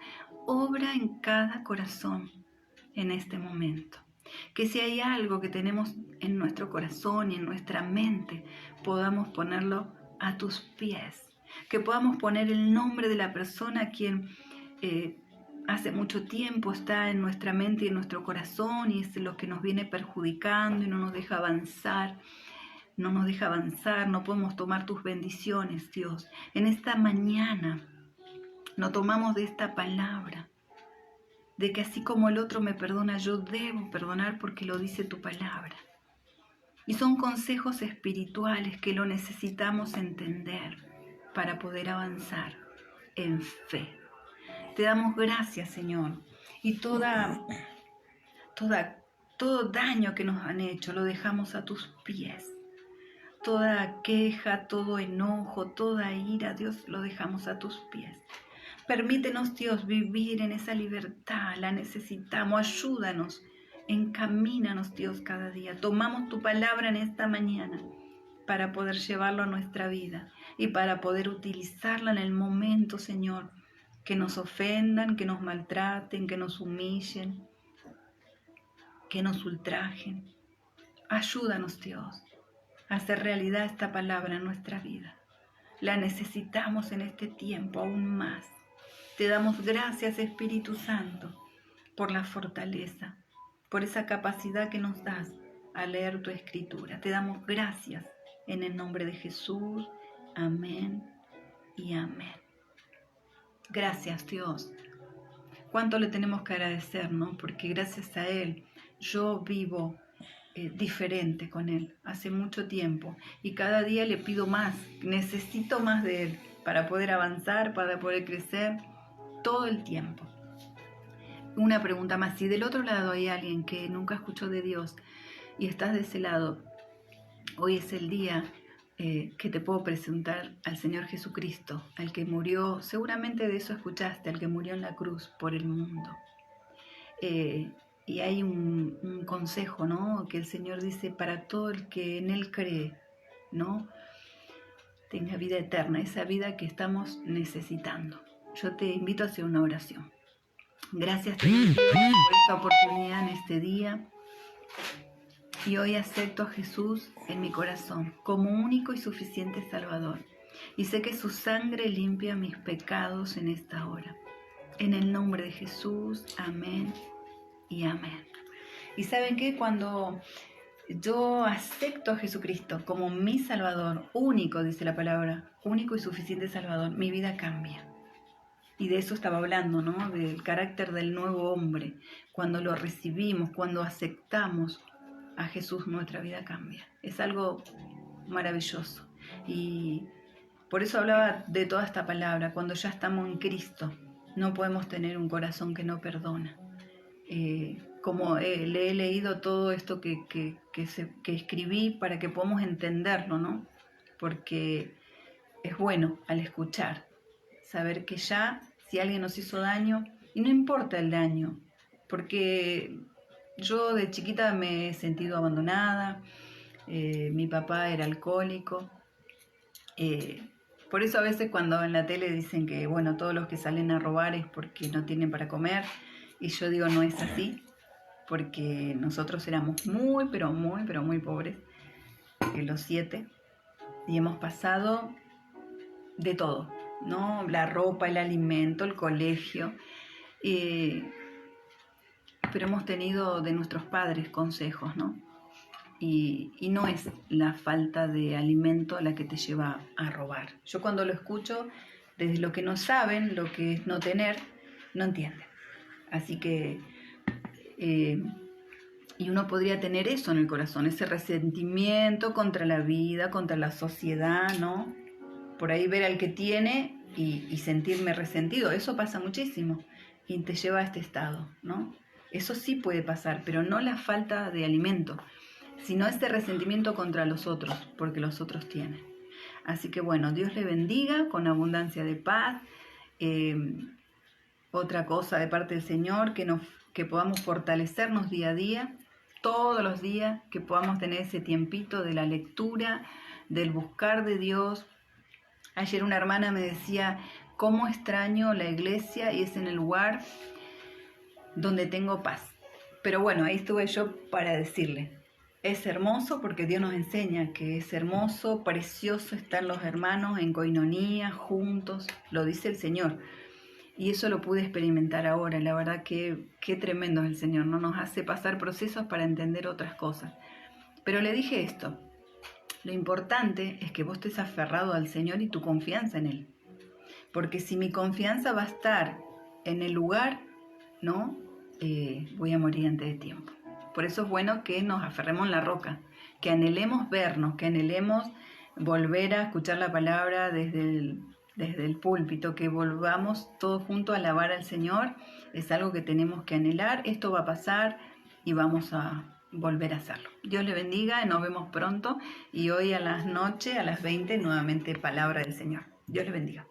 obra en cada corazón en este momento. Que si hay algo que tenemos en nuestro corazón y en nuestra mente, podamos ponerlo a tus pies. Que podamos poner el nombre de la persona a quien hace mucho tiempo está en nuestra mente y en nuestro corazón, y es lo que nos viene perjudicando y no nos deja avanzar. No podemos tomar tus bendiciones, Dios. En esta mañana no tomamos de esta palabra, de que así como el otro me perdona, yo debo perdonar porque lo dice tu palabra. Y son consejos espirituales que lo necesitamos entender para poder avanzar en fe. Te damos gracias, Señor, y todo daño que nos han hecho lo dejamos a tus pies. Toda queja, todo enojo, toda ira, Dios, lo dejamos a tus pies. Permítenos, Dios, vivir en esa libertad, la necesitamos, ayúdanos, encamínanos, Dios, cada día. Tomamos tu palabra en esta mañana para poder llevarlo a nuestra vida y para poder utilizarla en el momento, Señor, que nos ofendan, que nos maltraten, que nos humillen, que nos ultrajen. Ayúdanos, Dios, a hacer realidad esta palabra en nuestra vida. La necesitamos en este tiempo aún más. Te damos gracias, Espíritu Santo, por la fortaleza, por esa capacidad que nos das a leer tu Escritura. Te damos gracias en el nombre de Jesús. Amén y amén. Gracias, Dios. Cuánto le tenemos que agradecer, ¿no? Porque gracias a Él yo vivo diferente con Él hace mucho tiempo y cada día le pido más, necesito más de Él para poder avanzar, para poder crecer todo el tiempo. Una pregunta más, si del otro lado hay alguien que nunca escuchó de Dios y estás de ese lado, hoy es el día que te puedo presentar al Señor Jesucristo, al que murió, seguramente de eso escuchaste, al que murió en la cruz por el mundo. Y hay un consejo, ¿no? Que el Señor dice, para todo el que en Él cree, ¿no? Tenga vida eterna, esa vida que estamos necesitando. Yo te invito a hacer una oración. Gracias, Señor, por esta oportunidad en este día. Y hoy acepto a Jesús en mi corazón como único y suficiente Salvador. Y sé que su sangre limpia mis pecados en esta hora. En el nombre de Jesús, amén y amén. Y ¿saben qué? Cuando yo acepto a Jesucristo como mi Salvador, único, dice la palabra, único y suficiente Salvador, mi vida cambia. Y de eso estaba hablando, ¿no? Del carácter del nuevo hombre. Cuando lo recibimos, cuando aceptamos a Jesús, nuestra vida cambia. Es algo maravilloso. Y por eso hablaba de toda esta palabra. Cuando ya estamos en Cristo, no podemos tener un corazón que no perdona. Como le he leído todo esto que escribí para que podamos entenderlo, ¿no? Porque es bueno al escuchar, saber que ya, si alguien nos hizo daño, y no importa el daño, porque yo de chiquita me he sentido abandonada, mi papá era alcohólico, por eso a veces cuando en la tele dicen que, bueno, todos los que salen a robar es porque no tienen para comer, y yo digo, no es así, porque nosotros éramos muy, pero muy pobres, los 7, y hemos pasado de todo, ¿no? La ropa, el alimento, el colegio, pero hemos tenido de nuestros padres consejos, ¿no? Y no es la falta de alimento la que te lleva a robar. Yo cuando lo escucho, desde lo que no saben, lo que es no tener, no entienden. Así que, y uno podría tener eso en el corazón, ese resentimiento contra la vida, contra la sociedad, ¿no? Por ahí ver al que tiene y sentirme resentido, eso pasa muchísimo y te lleva a este estado, ¿no? Eso sí puede pasar, pero no la falta de alimento, sino este resentimiento contra los otros, porque los otros tienen. Así que bueno, Dios le bendiga con abundancia de paz. Otra cosa de parte del Señor, que podamos fortalecernos día a día, todos los días, que podamos tener ese tiempito de la lectura, del buscar de Dios. Ayer una hermana me decía, ¿cómo extraño la iglesia? Y es en el lugar donde tengo paz. Pero bueno, ahí estuve yo para decirle, es hermoso porque Dios nos enseña que es hermoso, precioso estar los hermanos en coinonía, juntos, lo dice el Señor. Y eso lo pude experimentar ahora, la verdad que qué tremendo es el Señor, ¿no? Nos hace pasar procesos para entender otras cosas. Pero le dije esto, lo importante es que vos estés aferrado al Señor y tu confianza en Él. Porque si mi confianza va a estar en el lugar, ¿no? Voy a morir antes de tiempo. Por eso es bueno que nos aferremos en la roca, que anhelemos vernos, que anhelemos volver a escuchar la palabra desde el púlpito, que volvamos todos juntos a alabar al Señor. Es algo que tenemos que anhelar. Esto va a pasar y vamos a volver a hacerlo. Dios le bendiga, nos vemos pronto y hoy a las noche, a las 20, nuevamente Palabra del Señor. Dios le bendiga.